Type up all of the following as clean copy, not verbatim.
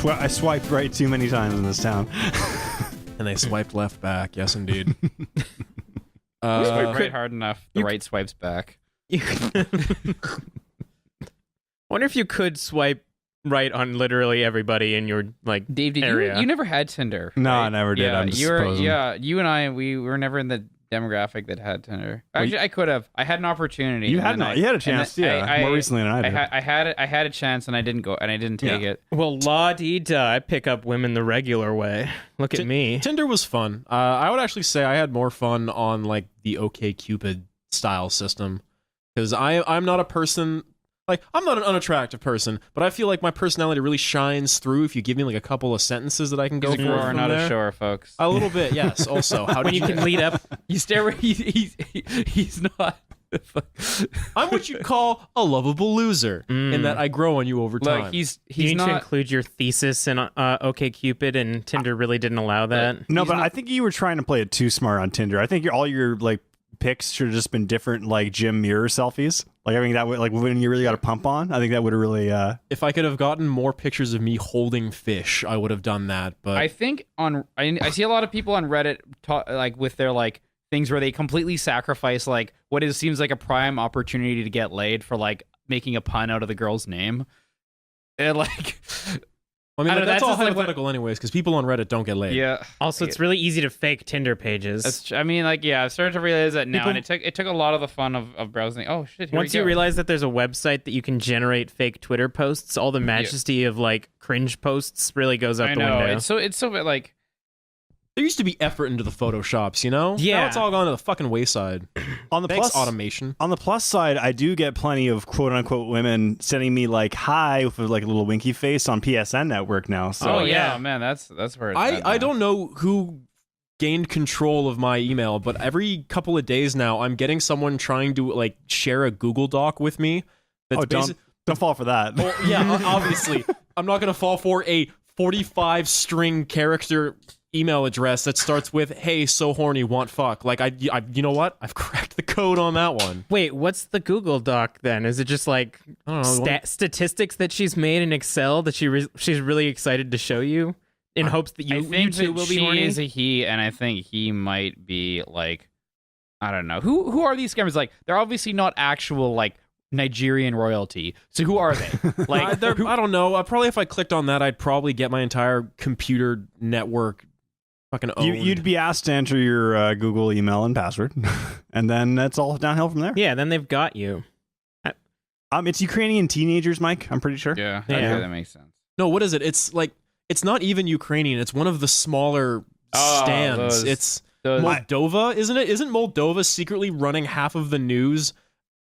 I swiped right too many times in this town. And they swiped left back. Yes, indeed. Swipe right hard enough. The right swipes back. Wonder if you could swipe right on literally everybody in your Dave, area. You never had Tinder? No, right? I never did. Yeah, I'm just supposing. you and I, we were never in the demographic that had Tinder. Actually, I could have. I had an opportunity. You had a chance, yeah. More recently than I did. I had a chance, and I didn't go, and I didn't take it. Well, la-dee-da, I pick up women the regular way. Look at me. Tinder was fun. I would actually say I had more fun on like the OkCupid style system, because I'm not a person. Like, I'm not an unattractive person, but I feel like my personality really shines through if you give me like a couple of sentences that I can go for. Or not a shower, folks. A little bit, yes. Also, how when you can lead up, you stare. He's not. I'm what you'd call a lovable loser, in that I grow on you over time. Like he's you need not to include your thesis in OkCupid, and Tinder really didn't allow that. No, but I think you were trying to play it too smart on Tinder. I think all your like pics should have just been different, like Jim mirror selfies. Like, I mean, that would, like, when you really got a pump on, I think that would have really if I could have gotten more pictures of me holding fish, I would have done that. But I think I see a lot of people on Reddit like with their like things where they completely sacrifice like what seems like a prime opportunity to get laid for like making a pun out of the girl's name. And like I mean, that's all just like hypothetical anyways, because people on Reddit don't get laid. Yeah. Also, it's really easy to fake Tinder pages. I mean, like, yeah, I've started to realize that now, and it took a lot of the fun of browsing. Oh shit! Once you realize that there's a website that you can generate fake Twitter posts, all the majesty of like cringe posts really goes out the window. It's so like. There used to be effort into the Photoshops, you know? Yeah. Now it's all gone to the fucking wayside. Thanks, automation. On the plus side, I do get plenty of quote-unquote women sending me, like, hi with, like, a little winky face on PSN Network now. So. Oh, yeah, man, that's where it's at I don't know who gained control of my email, but every couple of days now, I'm getting someone trying to, like, share a Google Doc with me. Don't fall for that. Well, yeah, obviously. I'm not going to fall for a 45-string character email address that starts with "Hey, so horny, want fuck." Like, I you know what? I've cracked the code on that one. Wait, what's the Google Doc then? Is it just like I don't know, statistics that she's made in Excel that she's really excited to show you in hopes that you two will be horny? She is a he, and I think he might be like, I don't know. Who are these scammers? Like, they're obviously not actual like Nigerian royalty. So who are they? Like, I don't know. Probably if I clicked on that, I'd probably get my entire computer network fucking owned. You'd be asked to enter your Google email and password, and then that's all downhill from there. Yeah, then they've got you. It's Ukrainian teenagers, Mike. I'm pretty sure. Yeah, that makes sense. No, what is it? It's like, it's not even Ukrainian. It's one of the smaller stands. It's Moldova, isn't it? Isn't Moldova secretly running half of the news?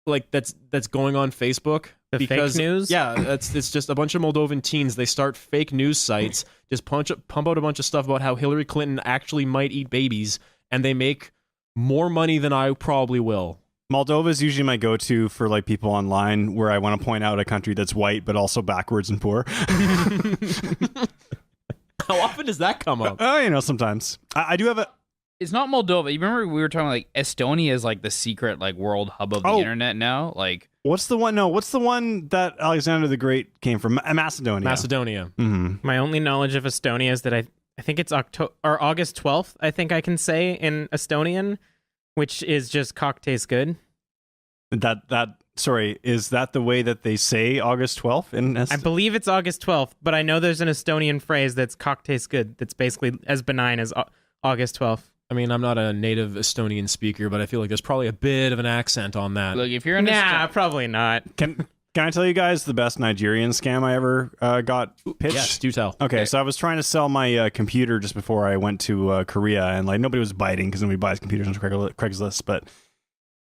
Like that's going on Facebook. Fake news? Yeah, it's just a bunch of Moldovan teens. They start fake news sites, just pump out a bunch of stuff about how Hillary Clinton actually might eat babies, and they make more money than I probably will. Moldova is usually my go-to for like people online where I want to point out a country that's white but also backwards and poor. How often does that come up? Sometimes. I do have a. It's not Moldova. You remember we were talking like Estonia is like the secret like world hub of the internet now. Like, what's the one? No, what's the one that Alexander the Great came from? Macedonia. Macedonia. Mm-hmm. My only knowledge of Estonia is that I think it's August 12th. I think I can say in Estonian, which is just cock tastes good. Sorry, is that the way that they say August 12th? I believe it's August 12th, but I know there's an Estonian phrase that's cock tastes good. That's basically as benign as August 12th. I mean, I'm not a native Estonian speaker, but I feel like there's probably a bit of an accent on that. Look, if you're in probably not. Can I tell you guys the best Nigerian scam I ever got pitched? Yes, do tell. Okay, so I was trying to sell my computer just before I went to Korea, and like nobody was biting because nobody buys computers on Craigslist. But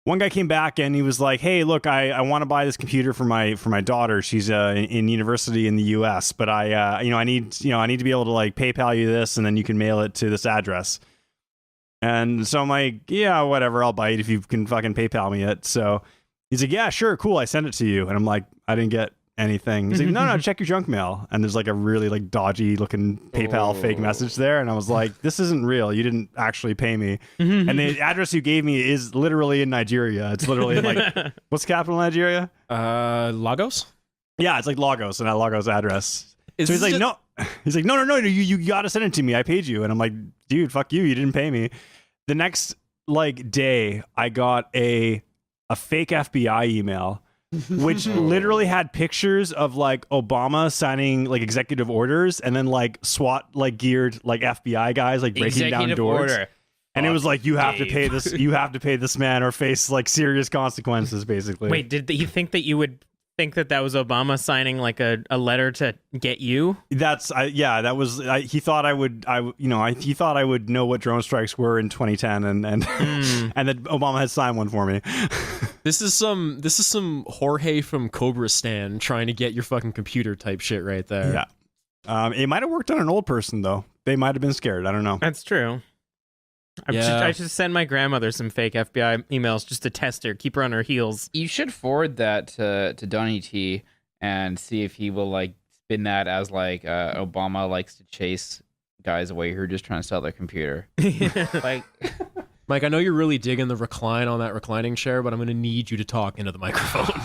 one guy came back and he was like, "Hey, look, I want to buy this computer for my daughter. She's in university in the U.S., but I need to be able to like PayPal you this, and then you can mail it to this address." And so I'm like, yeah, whatever, I'll bite if you can fucking PayPal me it. So he's like, yeah, sure, cool, I sent it to you. And I'm like, I didn't get anything. He's like, no, check your junk mail. And there's like a really like dodgy looking PayPal fake message there. And I was like, this isn't real. You didn't actually pay me. And the address you gave me is literally in Nigeria. It's literally in like, what's the capital of Nigeria? Lagos? Yeah, it's like Lagos, and that Lagos address. So he's like, no. He's like, no, you got to send it to me. I paid you. And I'm like, dude, fuck you. You didn't pay me. The next like day, I got a fake FBI email, which literally had pictures of like Obama signing like executive orders, and then like SWAT like geared like FBI guys like breaking down doors. Order. And it was like, you have to pay this. You have to pay this man or face like serious consequences, basically. Wait, did he think that you would think that was Obama signing like a letter to get you? That was. He thought I would. He thought I would know what drone strikes were in 2010, and and that Obama had signed one for me. This is some Jorge from Cobra Stan trying to get your fucking computer type shit right there. Yeah. It might have worked on an old person though. They might have been scared. I don't know. That's true. I should send my grandmother some fake FBI emails just to test her, keep her on her heels. You should forward that to Donnie T and see if he will like spin that as like Obama likes to chase guys away who are just trying to sell their computer. Like, Mike, I know you're really digging the recline on that reclining chair, but I'm going to need you to talk into the microphone.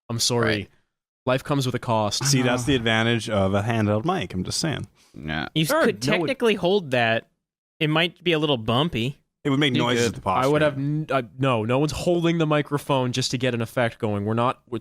I'm sorry. Right. Life comes with a cost. See, that's the advantage of a handheld mic. I'm just saying. yeah. You could technically hold that. It might be a little bumpy. It would make noises at the posture. I would have no one's holding the microphone just to get an effect going.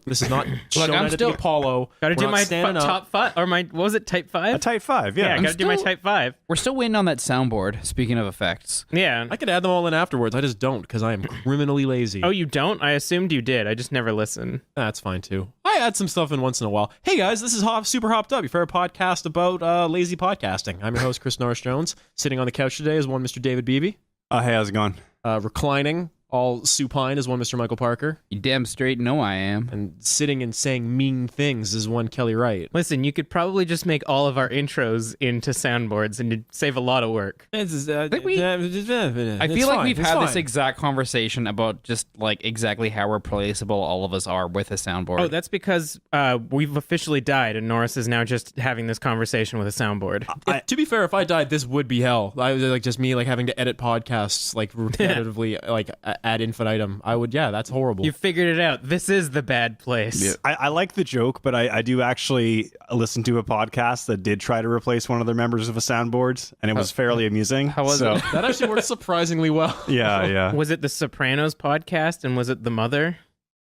This is not shown I'm at still- the Apollo. Gotta do my standing top 5, or my, what was it, type 5? a Type 5, Yeah, yeah. I gotta do my type 5. We're still waiting on that soundboard. Speaking of effects, Yeah. I could add them all in afterwards. I just don't because I am criminally lazy. Oh, you don't? I assumed you did. I just never listened. That's fine too. I add some stuff in once in a while. Hey guys, this is Super Hopped Up, your favorite podcast about lazy podcasting. I'm your host, Chris Norris-Jones. Sitting on the couch today is one Mr. David Beebe. Hey, how's it going? Reclining, all supine, is one Mr. Michael Parker. you damn straight know I am. And sitting and saying mean things is one Kelly Wright. Listen, you could probably just make all of our intros into soundboards and it'd save a lot of work. I feel like we've had this exact conversation about just like exactly how replaceable all of us are with a soundboard. Oh, that's because we've officially died and Norris is now just having this conversation with a soundboard. To be fair, if I died, this would be hell. I was like just me like having to edit podcasts like repetitively, like ad infinitum. I would, that's horrible. You figured it out. This is the bad place. Yeah. I like the joke, but I do actually listen to a podcast that did try to replace one of their members of a soundboard, and it was fairly amusing. How was it? That actually worked surprisingly well. Yeah. Was it the Sopranos podcast and was it the mother?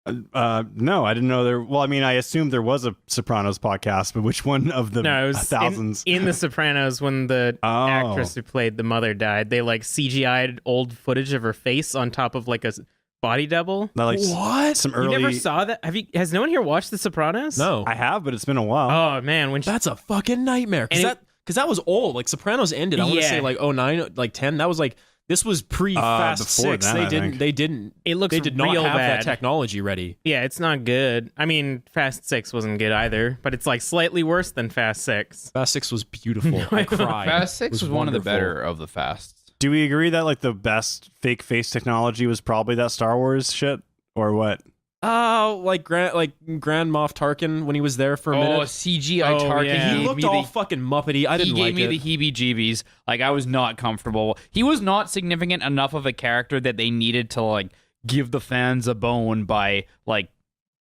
No, I didn't know there. Well, I mean, I assumed there was a Sopranos podcast, but which one of the No, it was thousands? in the Sopranos when the actress who played the mother died. They like CGI'd old footage of her face on top of like a body double. Like, What? Some You early. never saw that? Has no one here watched the Sopranos? No. I have, but it's been a while. Oh man, when That's a fucking nightmare. And Because that was old. Like Sopranos ended. I want to Yeah. say like 09, like 10. That was like this was pre Fast before 6. then, I think. They didn't. it looks They did not real have bad. that technology ready. Yeah, it's not good. I mean, Fast 6 wasn't good either, but it's like slightly worse than Fast 6. Fast 6 was beautiful. I cried. Fast 6 was one of the wonderful. better of the fasts. Do we agree that like the best fake face technology was probably that Star Wars shit, or what? Oh, like Grand Moff Tarkin when he was there for a minute. CGI Oh, Tarkin. yeah. He looked all fucking muppety. I didn't He like gave me it. the heebie-jeebies. Like, I was not comfortable. He was not significant enough of a character that they needed to, like, give the fans a bone by, like,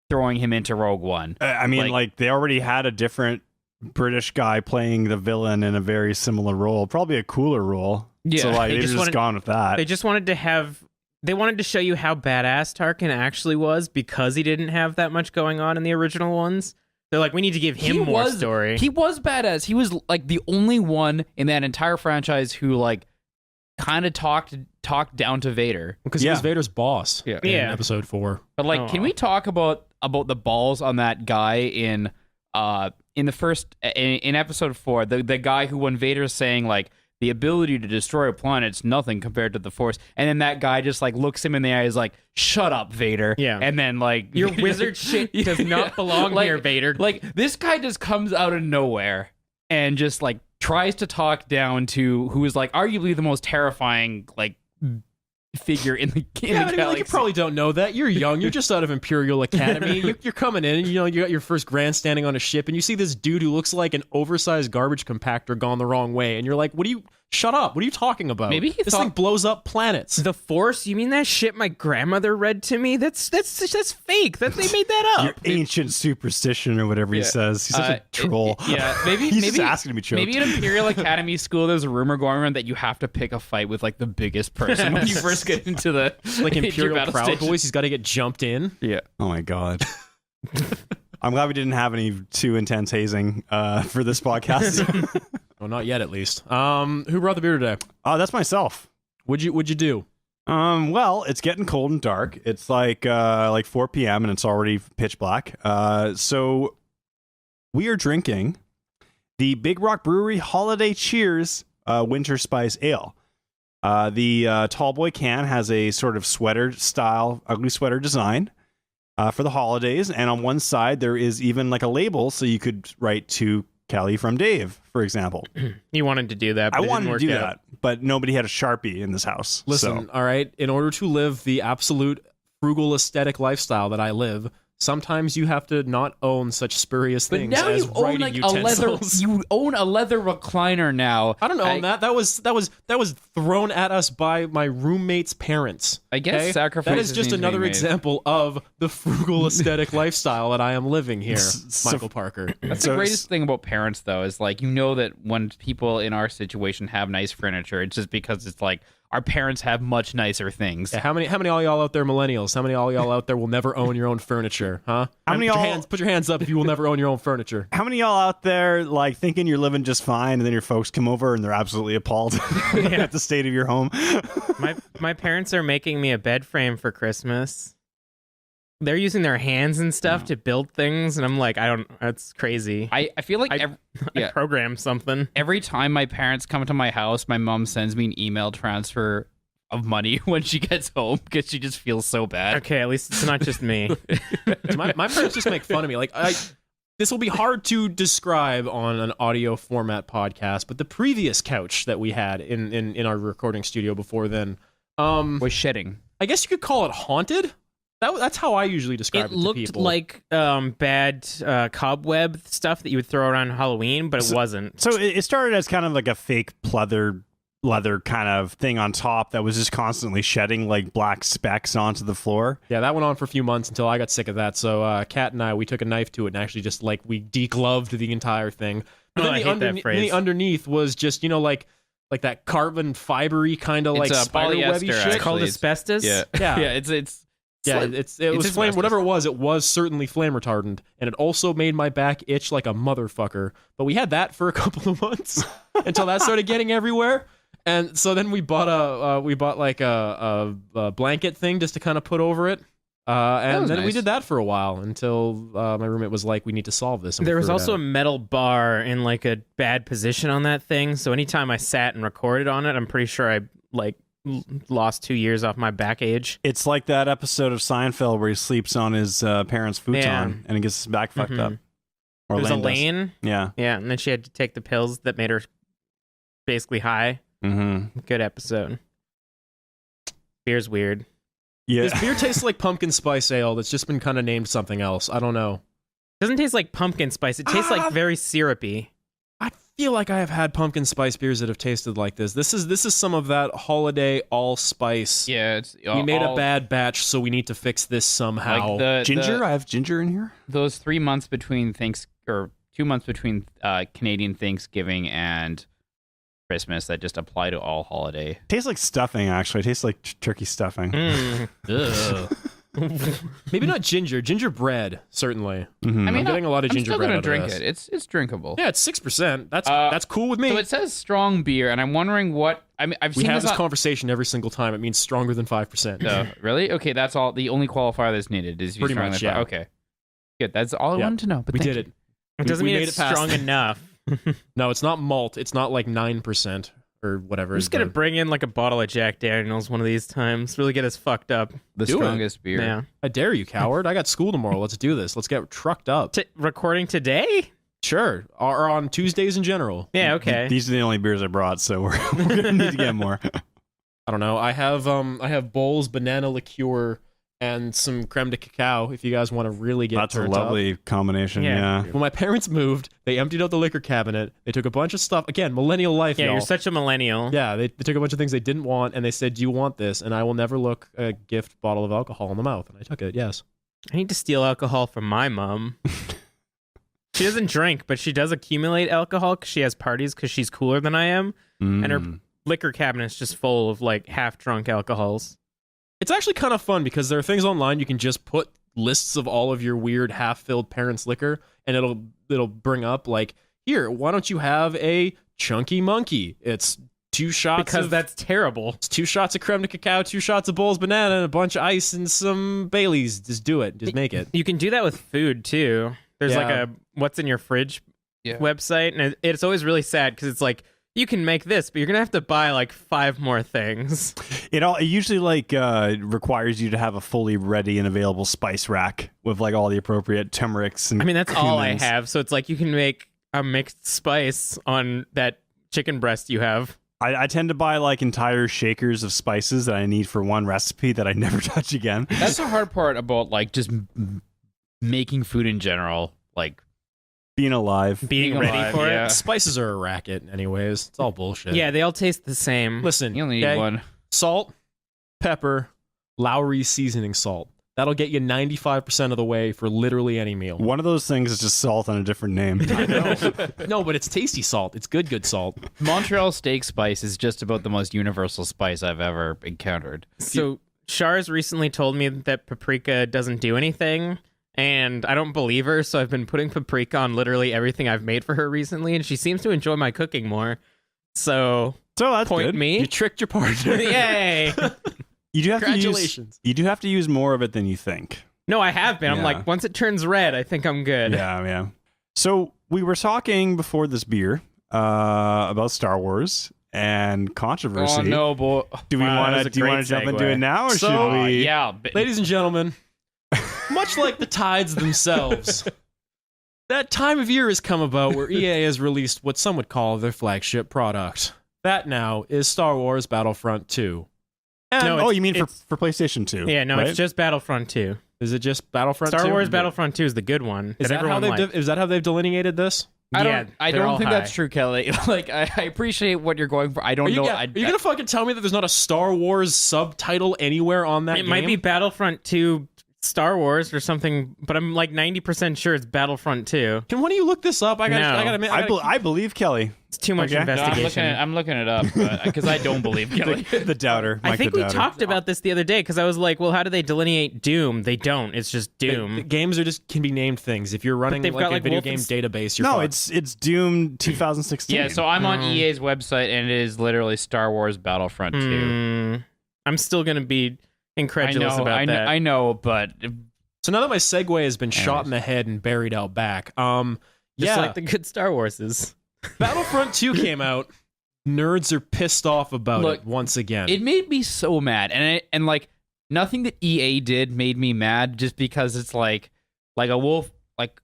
throwing him into Rogue One. I mean, like they already had a different British guy playing the villain in a very similar role, probably a cooler role. Yeah. So like They they've just just wanted- gone with that. They just wanted to have. They wanted to show you how badass Tarkin actually was because he didn't have that much going on in the original ones. They're like, we need to give him more story. He was badass. He was, like, the only one in that entire franchise who, like, kind of talked down to Vader. Because he Yeah. was Vader's boss. Yeah. In Yeah. episode 4. But, like, can we talk about the balls on that guy in the first in episode 4? The guy who, when Vader's saying, like, the ability to destroy a planet's nothing compared to the Force, and then that guy just like looks him in the eyes like, "Shut up, Vader." Yeah. And then like, Your wizard shit does not belong like, here, Vader. Like, this guy just comes out of nowhere and just like tries to talk down to who is like arguably the most terrifying like figure in the Yeah, I mean, like, galaxy. you probably don't know that. You're young. You're just out of Imperial Academy. You're coming in, and you got your first grandstanding on a ship, and you see this dude who looks like an oversized garbage compactor gone the wrong way, and you're like, "What do you? Shut up. What are you talking about? Maybe he this thought- thing blows up planets. The Force? You mean that shit my grandmother read to me? That's fake. That they made that up. Your ancient superstition or whatever he says. He's such a troll. Maybe He's maybe just asking to be choked. Maybe at Imperial Academy School, there's a rumor going around that you have to pick a fight with like the biggest person when you first get into the Like into your Imperial battle Proud station. Boys, he's got to get jumped in. Yeah. Oh my god. I'm glad we didn't have any too intense hazing for this podcast. Well, not yet, at least. Who brought the beer today? That's myself. What'd you do? Well, it's getting cold and dark. It's like 4 p.m. and it's already pitch black. So we are drinking the Big Rock Brewery Holiday Cheers Winter Spice Ale. The Tallboy can has a sort of sweater style, ugly sweater design for the holidays. And on one side, there is even like a label so you could write to Kelly from Dave, for example. You wanted to do that, but I it didn't wanted to work do out. that, but nobody had a Sharpie in this house. Listen, so. all right, in order to live the absolute frugal aesthetic lifestyle that I live, sometimes you have to not own such spurious But things now as you own writing like a leather. utensils. You own a leather recliner now. I don't own that. That was thrown at us by my roommate's parents. I guess okay? sacrifices That is just need to be another made. example of the frugal aesthetic lifestyle that I am living here, So- Michael Parker. That's So the greatest thing about parents, though, is like you know that when people in our situation have nice furniture, it's just because it's like our parents have much nicer things. Yeah, how many all y'all out there millennials? How many all y'all out there will never own your own furniture? Huh? How many y'all- Put your hands up if you will never own your own furniture. How many of y'all out there like thinking you're living just fine, and then your folks come over and they're absolutely appalled at the state of your home? My parents are making me a bed frame for Christmas. They're using their hands and stuff to build things, and I'm like, that's crazy. I feel like I programmed something. every time my parents come to my house, my mom sends me an email transfer of money when she gets home because she just feels so bad. Okay, at least it's not just me. My parents just make fun of me. Like this will be hard to describe on an audio format podcast, but the previous couch that we had in our recording studio before then, Was shedding. I guess you could call it haunted. That's how I usually describe it It to looked people. like bad cobweb stuff that you would throw around Halloween, but it wasn't. So it started as kind of like a fake leather kind of thing on top that was just constantly shedding like black specks onto the floor. Yeah, that went on for a few months until I got sick of that. So Kat and I, we took a knife to it and actually just like we degloved the entire thing. But then I hate that phrase. the underneath was just like that carbon fibery kind of like It's a spider webby polyester, shit. It's called actually, asbestos? Yeah. Yeah. Yeah, it's Yeah, like- it it's was flame. asbestos. Whatever it was certainly flame retardant, and it also made my back itch like a motherfucker. But we had that for a couple of months until that started getting everywhere. And so then we bought a blanket thing just to kind of put over it, and was then we nice. did that for a while until my roommate was like, "We need to solve this." And we There was figured it also a out. metal bar in like a bad position on that thing. So anytime I sat and recorded on it, I'm pretty sure I lost 2 years off my back age. It's like that episode of Seinfeld where he sleeps on his parents' futon Yeah. and he gets his back fucked up. Or There's Elaine does. Elaine. Yeah. Yeah, and then she had to take the pills that made her basically high. Mm-hmm. Good episode. Beer's weird. Yeah. This beer tastes like pumpkin spice ale that's just been kind of named something else. I don't know. Doesn't taste like pumpkin spice. It tastes like very syrupy. I feel like I have had pumpkin spice beers that have tasted like this. This is some of that holiday allspice. yeah, it's We made a bad batch, so we need to fix this somehow. like the Ginger? I have ginger in here. those 3 months between 2 months between Canadian Thanksgiving and Christmas that just apply to all holiday. Tastes like stuffing, actually. It tastes like turkey stuffing. Mm. Maybe not ginger. Gingerbread, certainly. Mhm. I mean, I'm getting a lot of I'm still gingerbread gonna out of drink this. it. It's drinkable. Yeah, it's 6%. That's cool with me. So it says strong beer, and I'm wondering what I mean. I've We seen have this on- conversation every single time. It means stronger than 5%. Really? Okay, that's all. The only qualifier that's needed is you Pretty strong much, enough. yeah. Okay, good. That's all I Yeah. wanted to know. But we thank did you. it. It doesn't we mean made it's it past strong it. enough. No, it's not malt. It's not like 9% or whatever. I'm just gonna bring in like a bottle of Jack Daniels one of these times. Really get us fucked up. The Do it. strongest beer. Yeah. I dare you, coward. I got school tomorrow. Let's do this. Let's get trucked up. Recording today? Sure. Or on Tuesdays in general. Yeah. Okay. These are the only beers I brought, so we're going to need to get more. I don't know. I have Bowls banana liqueur and some creme de cacao if you guys want to really get That's a turned lovely combination. Yeah. Yeah. When my parents moved, they emptied out the liquor cabinet. They took a bunch of stuff. Again, millennial life, Yeah, y'all. you're such a millennial. Yeah, they took a bunch of things they didn't want, and they said, "Do you want this?" And I will never look a gift bottle of alcohol in the mouth. And I took it. Yes. I need to steal alcohol from my mom. She doesn't drink, but she does accumulate alcohol because she has parties because she's cooler than I am, and her liquor cabinet's just full of like half-drunk alcohols. It's actually kind of fun because there are things online you can just put lists of all of your weird half-filled parents' liquor, and it'll bring up like, here, why don't you have a chunky monkey? It's 2 shots Because that's terrible. It's 2 shots of creme de cacao, 2 shots of Bowls banana, and a bunch of ice and some Baileys. Just do it. Just make it. You can do that with food too. There's like Yeah. a what's in your fridge website, and it's always really sad because it's like, you can make this, but you're gonna have to buy like 5 more things. It usually like requires you to have a fully ready and available spice rack with like all the appropriate turmerics and I mean, that's all I cumins. have. So it's like you can make a mixed spice on that chicken breast you have. I tend to buy like entire shakers of spices that I need for one recipe that I never touch again. That's the hard part about like just making food in general. Like Being alive. Being ready alive, for yeah. it. Spices are a racket, anyways. It's all bullshit. Yeah, they all taste the same. Listen, you only need okay? one. Salt, pepper, Lowry's seasoning salt. That'll get you 95% of the way for literally any meal. One of those things is just salt on a different name. I know. No, but it's tasty salt. It's good salt. Montreal steak spice is just about the most universal spice I've ever encountered. So Char's recently told me that paprika doesn't do anything, and I don't believe her, so I've been putting paprika on literally everything I've made for her recently, and she seems to enjoy my cooking more. So So that's point good. You me. tricked your partner. Yay! You do have to use, Congratulations. you do have to use more of it than you think. No, I have been. I'm Yeah. like, once it turns red, I think I'm good. Yeah. So we were talking before this beer about Star Wars and controversy. Oh no, boy. Do we Wow, that want was to? a Do you want great to jump into segue. it now, or So, should we? Yeah, but Ladies and gentlemen, much like the tides themselves, that time of year has come about where EA has released what some would call their flagship product. That now is Star Wars Battlefront 2. And No, Oh, you mean it's- for PlayStation 2? Yeah, no, right? it's just Battlefront 2. is it just Battlefront 2? Star Wars Battlefront 2 is the good one. Is that, how everyone they've liked. is that how they've delineated this? I Yeah, don't. I they're all don't think high. that's true, Kelly. Like, I appreciate what you're going for. I don't Are you, know. are you gonna fucking tell me that there's not a Star Wars subtitle anywhere on that It game? might be Battlefront 2 Star Wars or something, but I'm like 90% sure it's Battlefront 2. Can one of you look this up? I No. gotta I believe Kelly, It's too much Okay. No, investigation. I'm looking it up because I don't believe Kelly. the doubter. I Mike think the we doubter. talked about this the other day because I was like, well, how do they delineate Doom? They don't. It's just Doom. Games are just can be named things. If you're running they've like got, a like, video game Wolfenstein- database, you're No, fucked. it's Doom 2016. Yeah, so I'm on EA's website and it is literally Star Wars Battlefront 2. I'm still going to be incredulous about that. I know, but So now that my segue has been shot in the head and buried out back, Just yeah, like the good Star Warses. Battlefront 2 came out. Nerds are pissed off about Look, it once again. it made me so mad, and like nothing that EA did made me mad, just because it's like a wolf, like.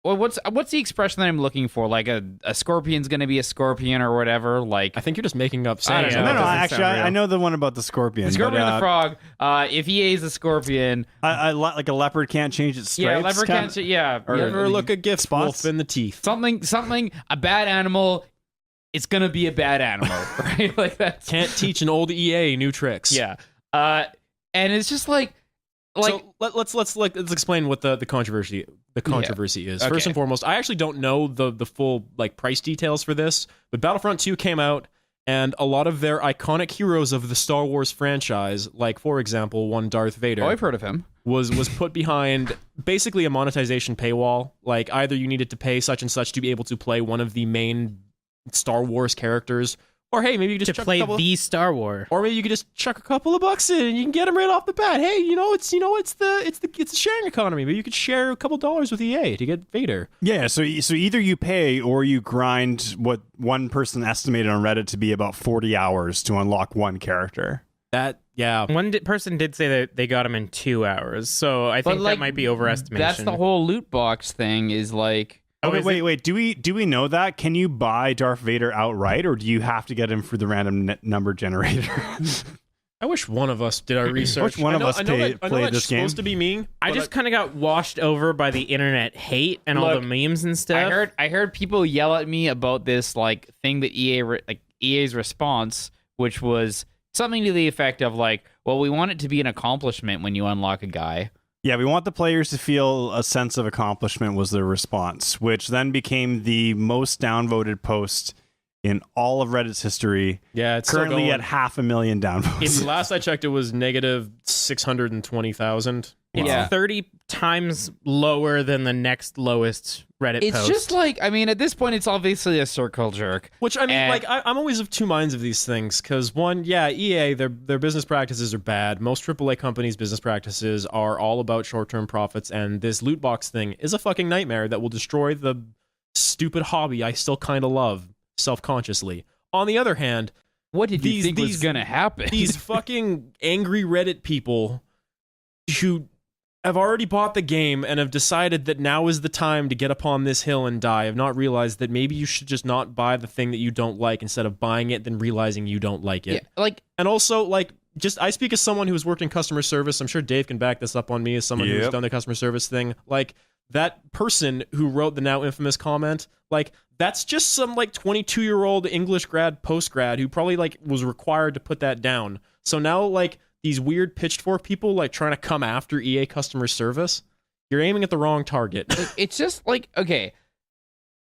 Well, what's the expression that I'm looking for? Like a scorpion's gonna be a scorpion or whatever. Like I think you're just making up I sayings. don't No, know. no. doesn't Actually, sound real. I know the one about the scorpion. the scorpion but, and the frog. If EA is a scorpion, like a leopard can't change its stripes. yeah, leopard kinda? can't. Yeah, Or ever look a gift spots? wolf in the teeth. something. A bad animal. It's gonna be a bad animal, right? Like that's Can't teach an old EA new tricks. yeah. And it's just like So let's explain what the controversy is. Okay. First and foremost, I actually don't know the full like price details for this, but Battlefront 2 came out, and a lot of their iconic heroes of the Star Wars franchise, like for example, one Darth Vader, I've heard of him. was put behind basically a monetization paywall. Like either you needed to pay such and such to be able to play one of the main Star Wars characters, or hey, maybe you just To chuck play a couple, the Star War. or maybe you could just chuck a couple of bucks in and you can get them right off the bat. Hey, it's the sharing economy, but you could share a couple dollars with EA to get Vader. Yeah, so either you pay or you grind what one person estimated on Reddit to be about 40 hours to unlock one character. One person did say that they got him in 2 hours, so I think that might be overestimation. That's the whole loot box thing. Is like Oh, is wait. Do we know that? Can you buy Darth Vader outright, or do you have to get him through the random number generator? I wish one of us did our research. Which one of us I know played that's this game? supposed to be me. I just kind of got washed over by the internet hate and all the memes and stuff. I heard people yell at me about this like thing that EA's response, which was something to the effect of like, well, we want it to be an accomplishment when you unlock a guy. Yeah, we want the players to feel a sense of accomplishment was their response, which then became the most downvoted post in all of Reddit's history. Yeah, it's currently at 500,000 downvotes. Last I checked, it was negative 620,000. It's 30 times lower than the next lowest Reddit It's post. just like, I mean, at this point, it's obviously a circle jerk. Which, I mean, And- like, I'm always of two minds of these things, because one, yeah, EA, their business practices are bad. Most AAA companies' business practices are all about short-term profits, and this loot box thing is a fucking nightmare that will destroy the stupid hobby I still kind of love, self-consciously. On the other hand, What did you think was going to happen? these fucking angry Reddit people who have already bought the game and have decided that now is the time to get upon this hill and die have not realized that maybe you should just not buy the thing that you don't like instead of buying it then realizing you don't like it. Yeah, like, And also, like, just I speak as someone who's worked in customer service. I'm sure Dave can back this up on me as someone who's done the customer service thing. Like, that person who wrote the now infamous comment, like, that's just some like 22-year-old English grad, post grad who probably like was required to put that down. So now, like, these weird pitchfork people like trying to come after EA customer service, you're aiming at the wrong target. it's just like, okay,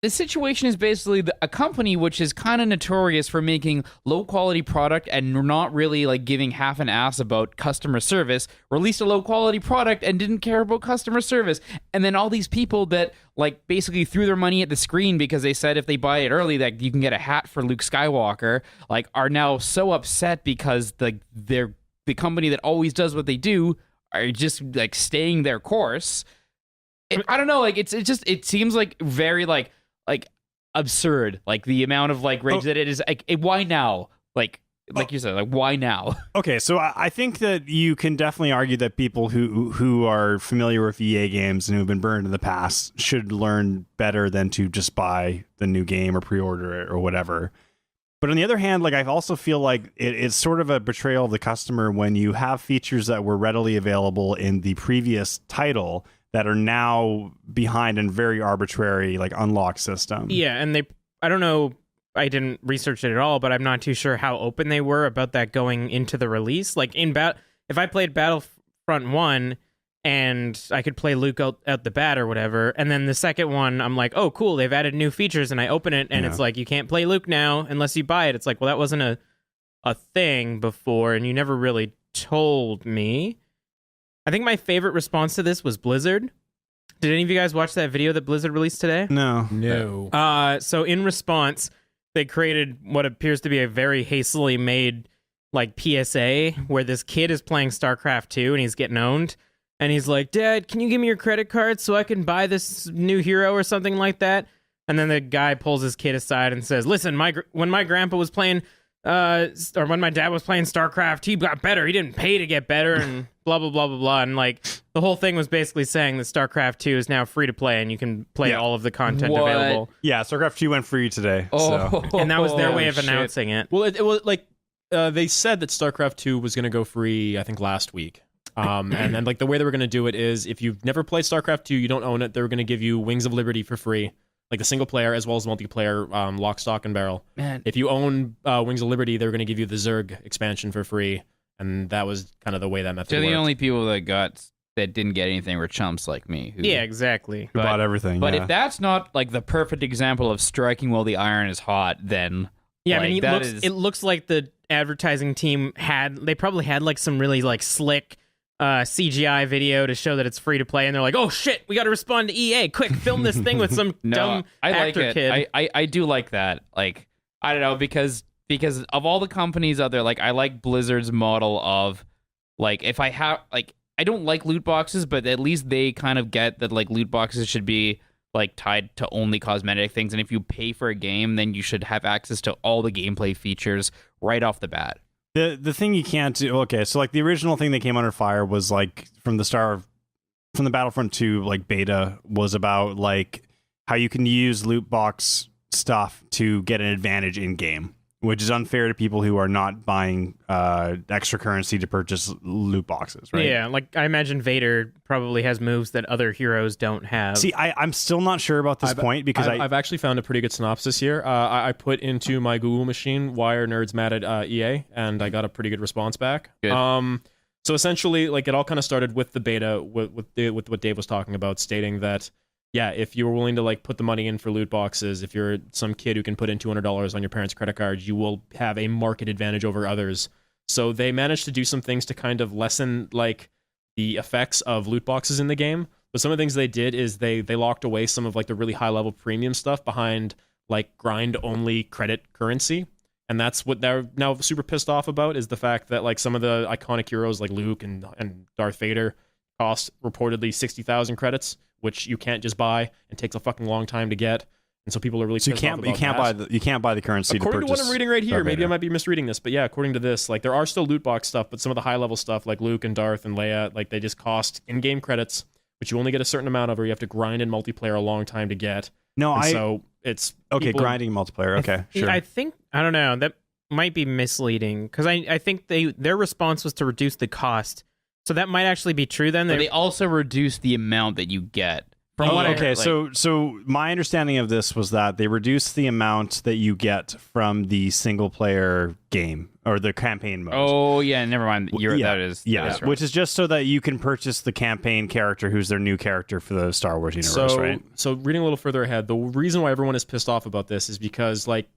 the situation is basically a company which is kind of notorious for making low quality product and not really like giving half an ass about customer service, released a low quality product and didn't care about customer service. And then all these people that like basically threw their money at the screen because they said if they buy it early that you can get a hat for Luke Skywalker, like, are now so upset because the company that always does what they do are just like staying their course. I don't know, like it seems like very like absurd, like the amount of like rage that it is. Like, why now? Like you said, like, why now? Okay, so I think that you can definitely argue that people who are familiar with EA games and who have been burned in the past should learn better than to just buy the new game or pre-order it or whatever. But on the other hand, like, I also feel like it's sort of a betrayal of the customer when you have features that were readily available in the previous title that are now behind in very arbitrary, like, unlock system. Yeah, and I don't know, I didn't research it at all, but I'm not too sure how open they were about that going into the release. Like, if I played Battlefront 1 and I could play Luke out the bat or whatever, and then the second one, I'm like, oh, cool, they've added new features, and I open it, and it's like, you can't play Luke now unless you buy it. It's like, well, that wasn't a thing before, and you never really told me. I think my favorite response to this was Blizzard. Did any of you guys watch that video that Blizzard released today? No. So in response, they created what appears to be a very hastily made like PSA where this kid is playing StarCraft 2 and he's getting owned. And he's like, Dad, can you give me your credit card so I can buy this new hero or something like that? And then the guy pulls his kid aside and says, listen, when my grandpa was playing, or when my dad was playing StarCraft, he got better. He didn't pay to get better and blah, blah, blah, blah, blah. And like the whole thing was basically saying that StarCraft 2 is now free to play and you can play all of the content available. Yeah, StarCraft 2 went free today. Oh, So. And that was their way of announcing it. Well, it was like they said that StarCraft 2 was going to go free, I think, last week. And then like the way they were going to do it is if you've never played StarCraft 2, you don't own it, they were going to give you Wings of Liberty for free, like the single player as well as multiplayer, lock, stock, and barrel. man. If you own Wings of Liberty, they were going to give you the Zerg expansion for free, and that was kind of the way that method So worked. the only people that didn't get anything were chumps like me. Yeah, exactly. Who bought everything. But yeah. if that's not like the perfect example of striking while the iron is hot, then Yeah, like, I mean, that it looks like the advertising team they probably had like some really like slick CGI video to show that it's free to play, and they're like, oh shit, we got to respond to EA, quick, film this thing with some dumb I like actor it. kid. I do like that. Like, I don't know, because of all the companies out there, like, I like Blizzard's model of like, if I have like, I don't like loot boxes, but at least they kind of get that like loot boxes should be like tied to only cosmetic things, and if you pay for a game, then you should have access to all the gameplay features right off the bat. The thing you can't do, okay, so like the original thing that came under fire was like from the Battlefront 2 like beta was about like how you can use loot box stuff to get an advantage in game. which is unfair to people who are not buying extra currency to purchase loot boxes, right? Yeah, like I imagine Vader probably has moves that other heroes don't have. See, I'm still not sure about this point because I've actually found a pretty good synopsis here. I put into my Google machine, why are nerds mad at EA? And I got a pretty good response back. Good. So essentially, like, it all kind of started with the beta, with what Dave was talking about, stating that, yeah, if you were willing to like put the money in for loot boxes, if you're some kid who can put in $200 on your parents' credit card, you will have a market advantage over others. So they managed to do some things to kind of lessen like the effects of loot boxes in the game. But some of the things they did is they locked away some of like the really high level premium stuff behind like grind only credit currency. And that's what they're now super pissed off about, is the fact that like some of the iconic heroes like Luke and Darth Vader cost reportedly 60,000 credits, which you can't just buy and takes a fucking long time to get. And so people are really pissed off about you can't buy the currency according to to purchase. what I'm reading right here. Darth Maybe Vader. I might be misreading this, but yeah, according to this, like there are still loot box stuff, but some of the high level stuff like Luke and Darth and Leia, like they just cost in-game credits, which you only get a certain amount of, or you have to grind in multiplayer a long time to get. No, So it's okay, grinding multiplayer. Okay, sure. I think, I don't know, that might be misleading because I think their response was to reduce the cost. So that might actually be true then. But they also reduce the amount that you get. Okay, so my understanding of this was that they reduced the amount that you get from the single player game or the campaign mode. Oh yeah, never mind. That is right. Which is just so that you can purchase the campaign character who's their new character for the Star Wars universe, right? So reading a little further ahead, the reason why everyone is pissed off about this is because like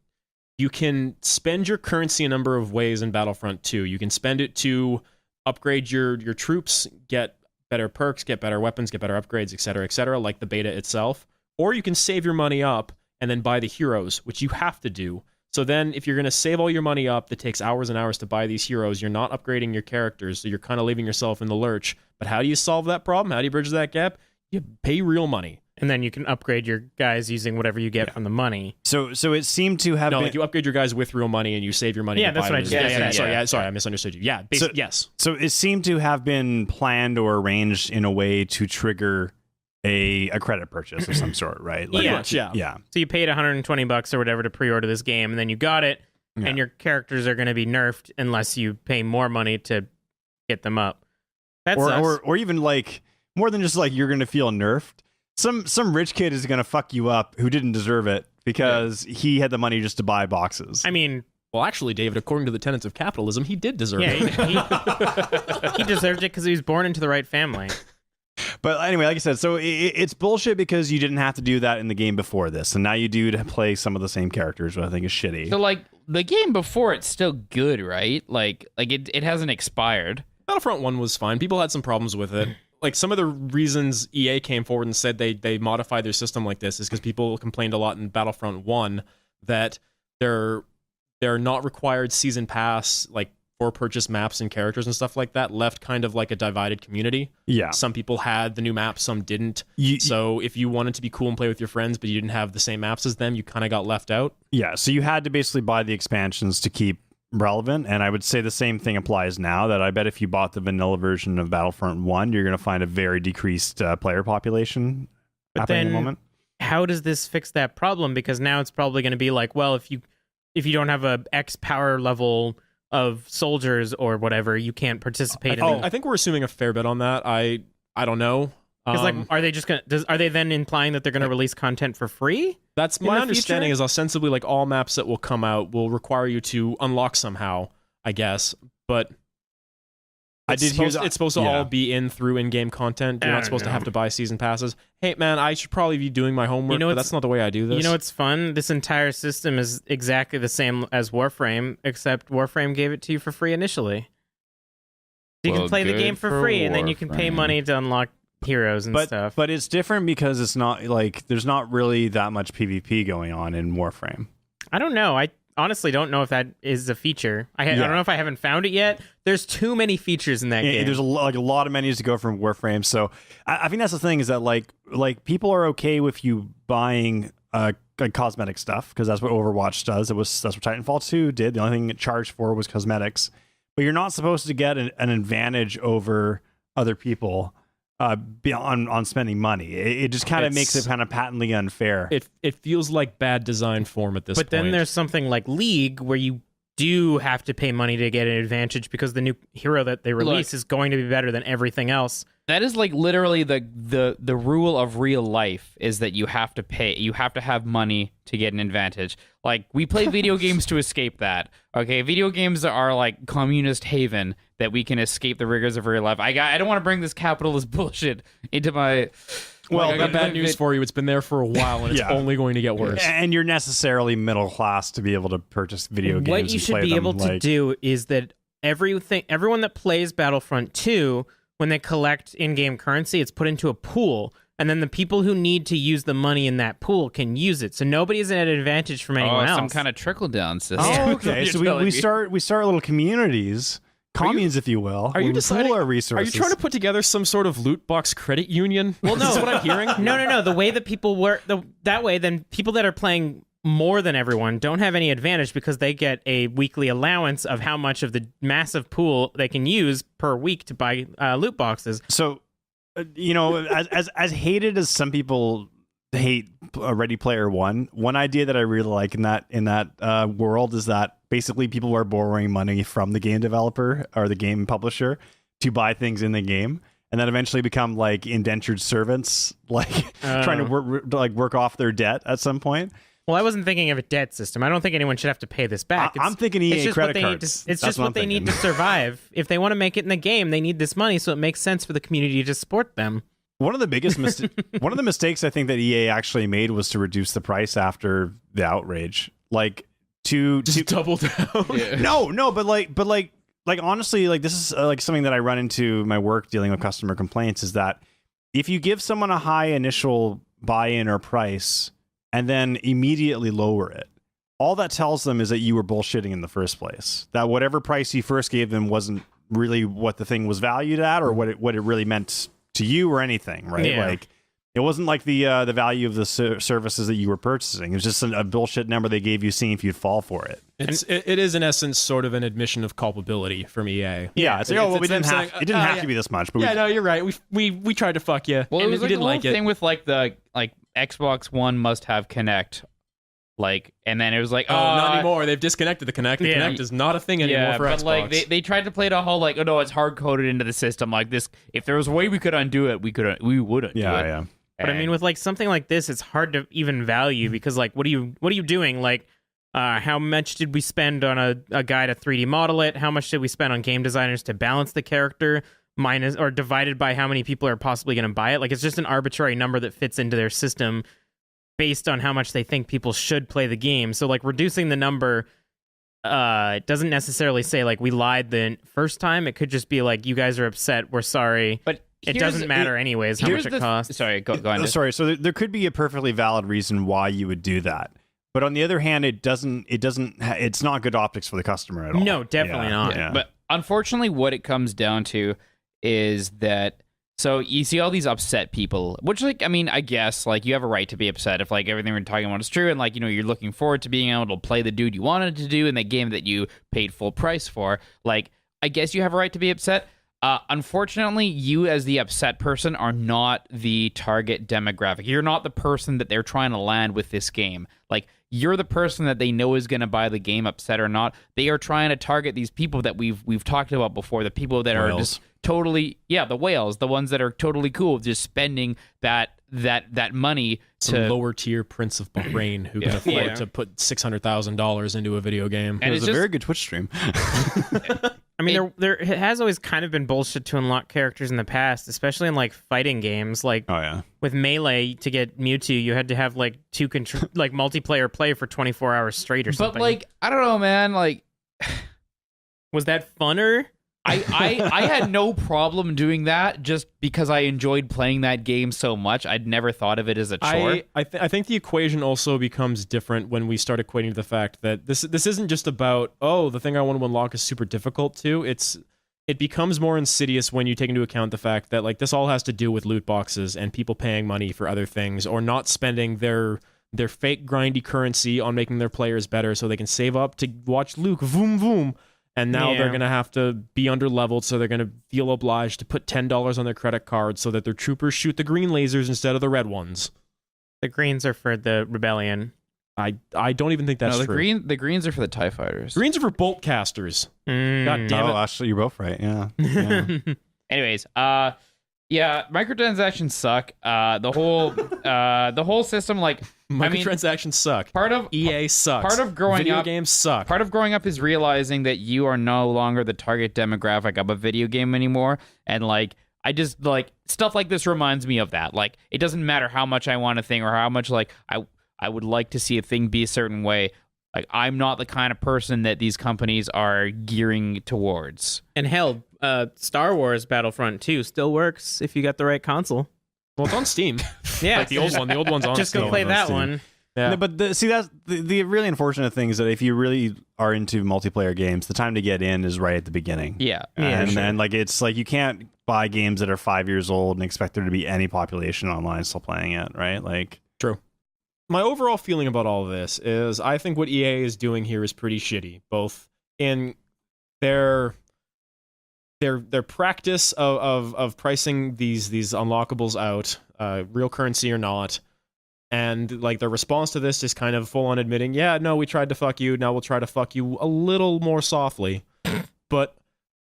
you can spend your currency a number of ways in Battlefront 2. You can spend it to upgrade your troops, get better perks, get better weapons, get better upgrades, etc., like the beta itself. Or you can save your money up and then buy the heroes, which you have to do. So then if you're going to save all your money up, that takes hours and hours to buy these heroes, you're not upgrading your characters, so you're kind of leaving yourself in the lurch. But how do you solve that problem? How do you bridge that gap? You pay real money. And then you can upgrade your guys using whatever you get from the money. So it seemed to have like you upgrade your guys with real money and you save your money. Yeah, to that's buy what I them. just said. Sorry, I misunderstood you. Yeah, yes. So it seemed to have been planned or arranged in a way to trigger a credit purchase of some sort, right? Like, yeah. So you paid $120 or whatever to pre-order this game, and then you got it, and your characters are going to be nerfed unless you pay more money to get them up. That sucks. Or even like more than just like you're going to feel nerfed. Some rich kid is going to fuck you up who didn't deserve it because he had the money just to buy boxes. I mean, well, actually, David, according to the tenets of capitalism, he did deserve it. He deserved it because he was born into the right family. But anyway, like I said, so it's bullshit because you didn't have to do that in the game before this, and now you do to play some of the same characters, which I think is shitty. So like the game before it's still good, right? Like it hasn't expired. Battlefront 1 was fine. People had some problems with it. Like some of the reasons EA came forward and said they modified their system like this is because people complained a lot in Battlefront 1 that they're not required season pass like for purchase maps and characters and stuff like that left kind of like a divided community. Yeah. Some people had the new maps, some didn't. So if you wanted to be cool and play with your friends but you didn't have the same maps as them, you kind of got left out. Yeah, so you had to basically buy the expansions to keep relevant, and I would say the same thing applies now, that I bet if you bought the vanilla version of Battlefront 1, you're going to find a very decreased player population happening at the moment. How does this fix that problem? Because now it's probably going to be like, well, if you don't have a X power level of soldiers or whatever, you can't participate in I think we're assuming a fair bit on that. I don't know. Because like, are they just are they then implying that they're going to release content for free? That's my understanding. Is ostensibly like all maps that will come out will require you to unlock somehow, I guess. But it's supposed to all be through in-game content. You're not supposed to have to buy season passes. Hey man, I should probably be doing my homework, but that's not the way I do this. You know what's fun? This entire system is exactly the same as Warframe, except Warframe gave it to you for free initially. You can play the game for free, and then you can pay money to unlock heroes and stuff. But it's different because it's not like there's not really that much PvP going on in Warframe. I don't know. I honestly don't know if that is a feature. I don't know if I haven't found it yet. There's too many features in that game. There's a lot of menus to go from Warframe. So I think that's the thing, is that like people are okay with you buying like cosmetic stuff because that's what Overwatch does. That's what Titanfall 2 did. The only thing it charged for was cosmetics. But you're not supposed to get an advantage over other people on spending money. It just kind of makes it kind of patently unfair. It feels like bad design form at this point. But then there's something like League where you do have to pay money to get an advantage because the new hero that they release is going to be better than everything else. That is like literally the rule of real life is that you have to pay, you have to have money to get an advantage. Like, we play video games to escape that. Okay, video games are like communist haven that we can escape the rigors of real life. I don't want to bring this capitalist bullshit into my. Well, I got bad news for you. It's been there for a while, and it's only going to get worse. And you're necessarily middle class to be able to purchase video games. What you should be able to do is that everyone that plays Battlefront 2, when they collect in-game currency, it's put into a pool, and then the people who need to use the money in that pool can use it. So nobody is at an advantage from anyone else. Some kind of trickle-down system. Oh, okay. So we start little communities. Communes, if you will. Are you deciding our resources? Are you trying to put together some sort of loot box credit union? Well, no. Is this what I'm hearing? No. The way that people work, that way, then people that are playing more than everyone don't have any advantage because they get a weekly allowance of how much of the massive pool they can use per week to buy loot boxes. So, as hated as some people hate Ready Player One idea that I really like in that world is that basically people are borrowing money from the game developer or the game publisher to buy things in the game, and then eventually become like indentured servants, like trying to work off their debt at some point. Well, I wasn't thinking of a debt system. I don't think anyone should have to pay this back. I'm thinking EA credit cards. It's just what they need to survive. If they want to make it in the game, they need this money, so it makes sense for the community to support them. One of the biggest one of the mistakes I think that EA actually made was to reduce the price after the outrage. Like to double down. Yeah. No, but honestly, like this is like something that I run into my work dealing with customer complaints is that if you give someone a high initial buy-in or price and then immediately lower it, all that tells them is that you were bullshitting in the first place. That whatever price you first gave them wasn't really what the thing was valued at or what it really meant to you or anything, right? Yeah. Like it wasn't like the value of the services that you were purchasing. It was just a bullshit number they gave you, seeing if you'd fall for it. It is in essence sort of an admission of culpability from EA. Yeah, it's like, it didn't have to be this much. But no, you're right. We tried to fuck you. Well, it was we like didn't the like whole it. thing with like the Xbox One must have Kinect. Like, and then it was like, not anymore. They've disconnected the Kinect. The Kinect is not a thing anymore for Xbox. But like they tried to play it a whole like, oh no, it's hard coded into the system. Like this, if there was a way we could undo it, we wouldn't. Yeah. But I mean, with like something like this, it's hard to even value because like, what are you doing? Like, how much did we spend on a guy to 3D model it? How much did we spend on game designers to balance the character? Minus or divided by how many people are possibly going to buy it. Like, it's just an arbitrary number that fits into their system based on how much they think people should play the game. So like reducing the number doesn't necessarily say like we lied the first time. It could just be like, you guys are upset, we're sorry. But it doesn't matter anyways how much it costs. Sorry, go on. Sorry, so there could be a perfectly valid reason why you would do that. But on the other hand, it's not good optics for the customer at all. No, definitely not. Yeah. But unfortunately what it comes down to is that, so you see all these upset people, which, like, I mean, I guess, like, you have a right to be upset if, like, everything we're talking about is true, and, like, you're looking forward to being able to play the dude you wanted to do in the game that you paid full price for. Like, I guess you have a right to be upset. Unfortunately, you as the upset person are not the target demographic. You're not the person that they're trying to land with this game. Like, you're the person that they know is going to buy the game, upset or not. They are trying to target these people that we've talked about before, the people that are just totally, the whales, the ones that are totally cool with just spending that money to some lower tier Prince of Bahrain who can afford to put $600,000 into a video game. And it was a very good Twitch stream. I mean, there has always kind of been bullshit to unlock characters in the past, especially in like fighting games. Like, with Melee, to get Mewtwo, you had to have like multiplayer play for 24 hours straight or something. But like, I don't know, man. Like, was that funner? I had no problem doing that just because I enjoyed playing that game so much. I'd never thought of it as a chore. I think the equation also becomes different when we start equating to the fact that this isn't just about, the thing I want to unlock is super difficult too. It becomes more insidious when you take into account the fact that like this all has to do with loot boxes and people paying money for other things or not spending their fake grindy currency on making their players better so they can save up to watch Luke voom voom. And now Yeah. they're going to have to be under-leveled, so they're going to feel obliged to put $10 on their credit card so that their troopers shoot the green lasers instead of the red ones. The greens are for the rebellion. I don't even think that's No, true. the greens are for the TIE fighters. Greens are for bolt casters. God damn it. Actually, you're both right. Yeah. Yeah. Anyways, yeah, microtransactions suck. The whole system, like, Microtransactions suck. part of EA sucks. part of growing Video up- games suck. part of growing up is realizing that you are no longer the target demographic of a video game anymore, and like I just like stuff like this reminds me of that. Like, it doesn't matter how much I want a thing or how much like I would like to see a thing be a certain way. Like, I'm not the kind of person that these companies are gearing towards. And hell, Star Wars Battlefront 2 still works if you got the right console. Well, it's on Steam. Yeah, Like the old one. The old one's on just Steam. go play that Steam. one. Yeah. No, but that's the really unfortunate thing is that if you really are into multiplayer games, the time to get in is right at the beginning. Yeah. And sure. then like it's like you can't buy games that are 5 years old and expect there to be any population online still playing it, right? Like True. My overall feeling about all of this is I think what EA is doing here is pretty shitty, both in their practice of pricing these unlockables out, real currency or not, and like their response to this is kind of full on admitting, yeah, no, we tried to fuck you, now we'll try to fuck you a little more softly. But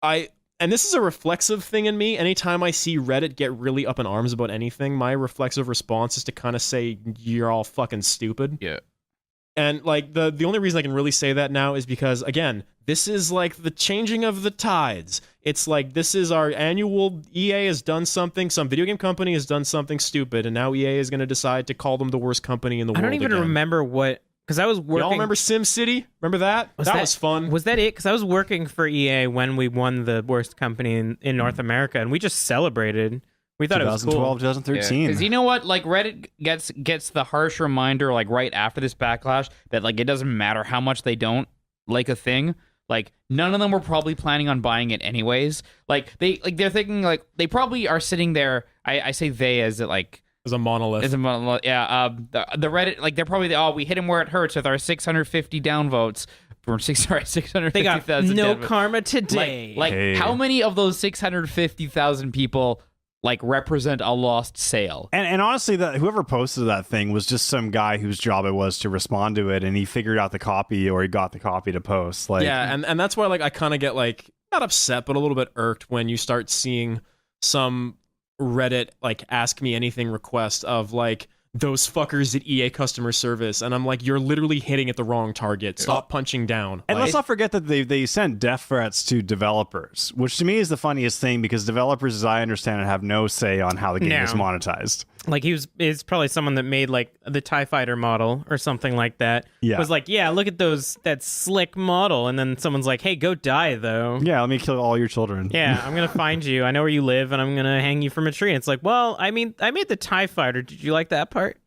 and this is a reflexive thing in me. Anytime I see Reddit get really up in arms about anything, my reflexive response is to kind of say, you're all fucking stupid. Yeah. And like the only reason I can really say that now is because, again, this is like the changing of the tides. It's like this is our annual EA has done something, some video game company has done something stupid, and now EA is going to decide to call them the worst company in the I world. don't even again. remember what, because I was working. Y'all remember SimCity? Remember that? That was fun. Was that it? Because I was working for EA when we won the worst company in North America, and we just celebrated. We thought it was 2012, cool. 2013. Because you know what, like Reddit gets the harsh reminder, like right after this backlash, that like it doesn't matter how much they don't like a thing. Like, none of them were probably planning on buying it anyways. Like they're thinking like they probably are sitting there. I say they as it like As a monolith. as a monolith. Yeah. The Reddit, like they're probably we hit him where it hurts with our 650 downvotes from 650,000. They got no downvotes. karma today. Like Hey. how many of those 650,000 people like represent a lost sale? And honestly, that whoever posted that thing was just some guy whose job it was to respond to it, and he figured out the copy or he got the copy to post. Like, yeah, and that's why like I kind of get like not upset but a little bit irked when you start seeing some Reddit like ask me anything request of like those fuckers at EA customer service, and I'm like, you're literally hitting at the wrong target. Stop punching down. And Like, let's not forget that they sent death threats to developers, which to me is the funniest thing because developers, as I understand it, have no say on how the game is No. monetized. Like it's probably someone that made like the TIE Fighter model or something like that. Yeah. Was like, yeah, look at that slick model, and then someone's like, hey, go die though. Yeah, let me kill all your children. Yeah, I'm gonna find you. I know where you live, and I'm gonna hang you from a tree. And it's like, well, I mean, I made the TIE Fighter. Did you like that part?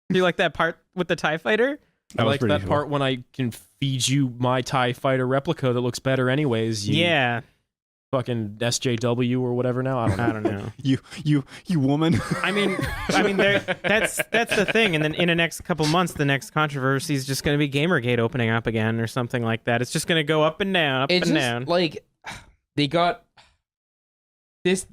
Do you like that part with the TIE Fighter? I was like pretty that cool. part when I can feed you my TIE Fighter replica that looks better anyways. You Yeah, fucking SJW or whatever now. I don't know. I don't know. You woman. I mean, that's the thing. And then in the next couple months, the next controversy is just going to be Gamergate opening up again or something like that. It's just going to go up and down, up It's and just down. like they got this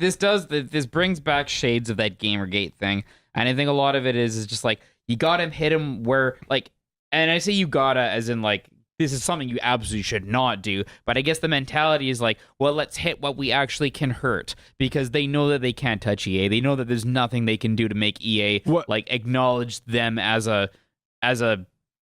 brings back shades of that Gamergate thing, and I think a lot of it is just like you gotta hit him where like, and I say you gotta as in like this is something you absolutely should not do, but I guess the mentality is like, well, let's hit what we actually can hurt, because they know that they can't touch EA. They know that there's nothing they can do to make EA like acknowledge them as a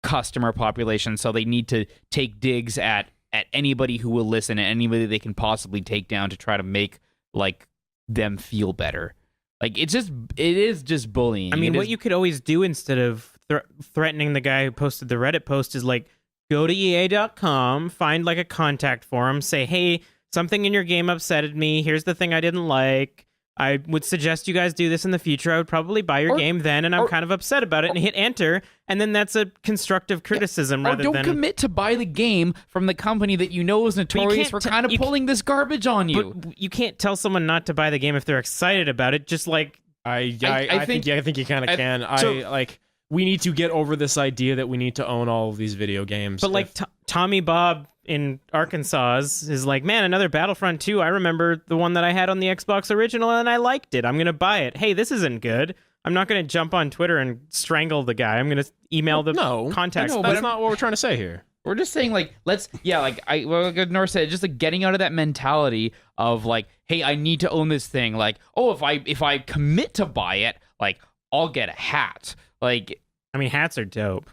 customer population, so they need to take digs at anybody who will listen and anybody they can possibly take down to try to make like them feel better. Like it is just bullying. I mean, It what is- you could always do instead of threatening the guy who posted the Reddit post is like, go to EA.com, find like a contact forum, say, hey, something in your game upsetted me. Here's the thing I didn't like. I would suggest you guys do this in the future. I would probably buy your game then, and I'm kind of upset about it, and hit enter, and then that's a constructive criticism or rather don't than... commit to buy the game from the company that you know is notorious for can't kind of pulling this garbage on you. But you can't tell someone not to buy the game if they're excited about it. Just like, I think you kind of I- can. so- We need to get over this idea that we need to own all of these video games. but like Tommy Bob in Arkansas is like, man, another Battlefront 2. I remember the one that I had on the Xbox original and I liked it. I'm going to buy it. Hey, this isn't good. I'm not going to jump on Twitter and strangle the guy. I'm going to email the contacts. No, that's not what we're trying to say here. We're just saying, like, like Norris said, just like getting out of that mentality of like, hey, I need to own this thing. Like, oh, if I commit to buy it, like, I'll get a hat. Like, I mean, hats are dope.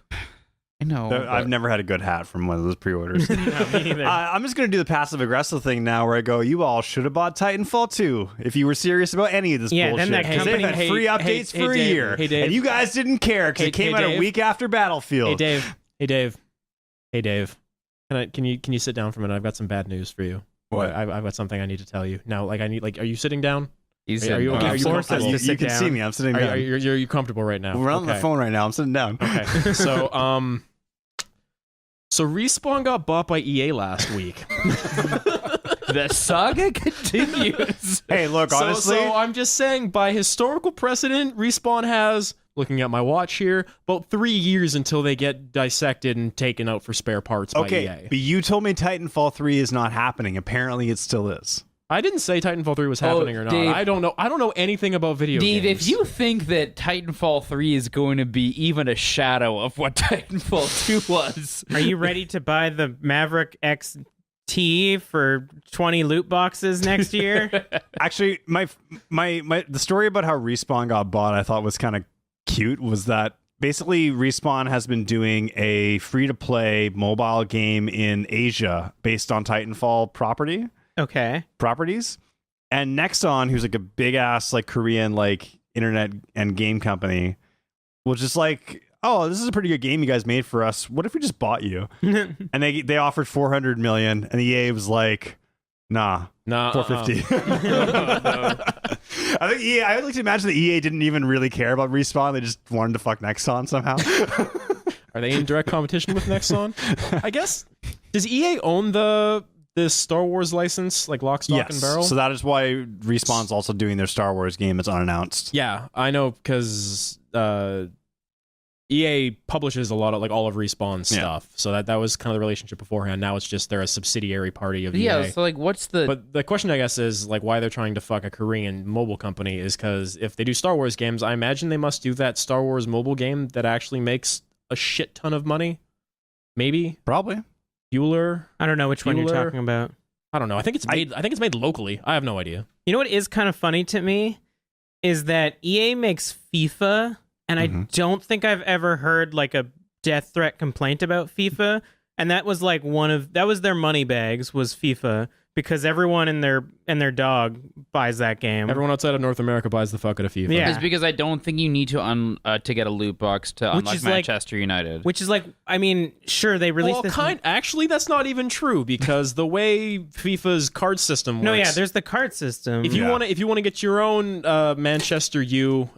I know. I've never had a good hat from one of those pre-orders. No, me neither. I'm just going to do the passive-aggressive thing now where I go, you all should have bought Titanfall 2 if you were serious about any of this bullshit. Then that Because company, they've had free updates for a year. Hey, Dave. And you guys didn't care because it came out a week after Battlefield. Hey, Dave. Can you sit down for a minute? I've got some bad news for you. What? I've got something I need to tell you. Now, like, are you sitting down? Are you okay? Are you forced us comfortable? to sit You can down. see me. I'm sitting down. Are you comfortable right now? We're on the phone right now. I'm sitting down. Okay. So Respawn got bought by EA last week. The saga continues. Hey, look, honestly. So I'm just saying, by historical precedent, Respawn has, looking at my watch here, about 3 years until they get dissected and taken out for spare parts by EA. But you told me Titanfall 3 is not happening. Apparently, it still is. I didn't say Titanfall 3 was happening or not. Dave, I don't know anything about video Dave, games. if you think that Titanfall 3 is going to be even a shadow of what Titanfall 2 was, Are you ready to buy the Maverick XT for 20 loot boxes next year? Actually, the story about how Respawn got bought, I thought was kind of cute, was that basically Respawn has been doing a free-to-play mobile game in Asia based on Titanfall properties. And Nexon, who's like a big-ass like Korean like internet and game company, was just like, oh, this is a pretty good game you guys made for us. What if we just bought you? And they offered $400 million, and EA was like, nah, 450. I think EA. I would like to imagine that EA didn't even really care about Respawn. They just wanted to fuck Nexon somehow. Are they in direct competition with Nexon? I guess. Does EA own this Star Wars license, like lock, stock, and barrel? So that is why Respawn's also doing their Star Wars game. It's unannounced. Yeah, I know, because EA publishes a lot of like all of Respawn's stuff. So that was kind of the relationship beforehand. Now it's just they're a subsidiary party of EA. yeah. So like, what's the? But the question, I guess, is like why they're trying to fuck a Korean mobile company is because if they do Star Wars games, I imagine they must do that Star Wars mobile game that actually makes a shit ton of money. Maybe, Probably. Bueller. I don't know which one you're Bueller? talking about. I don't know. I think it's made locally. I have no idea. You know what is kind of funny to me is that EA makes FIFA, and I don't think I've ever heard like a death threat complaint about FIFA. And that was like that was their money bags was FIFA, because everyone and their dog buys that game. Everyone outside of North America buys the fuck out of FIFA. Yeah. It's because I don't think you need to to get a loot box to Which unlock is like- Manchester United. Which is like, I mean, sure, they released Well, this. actually, that's not even true because the way FIFA's card system works. No, yeah, there's the card system. If you want to get your own Manchester U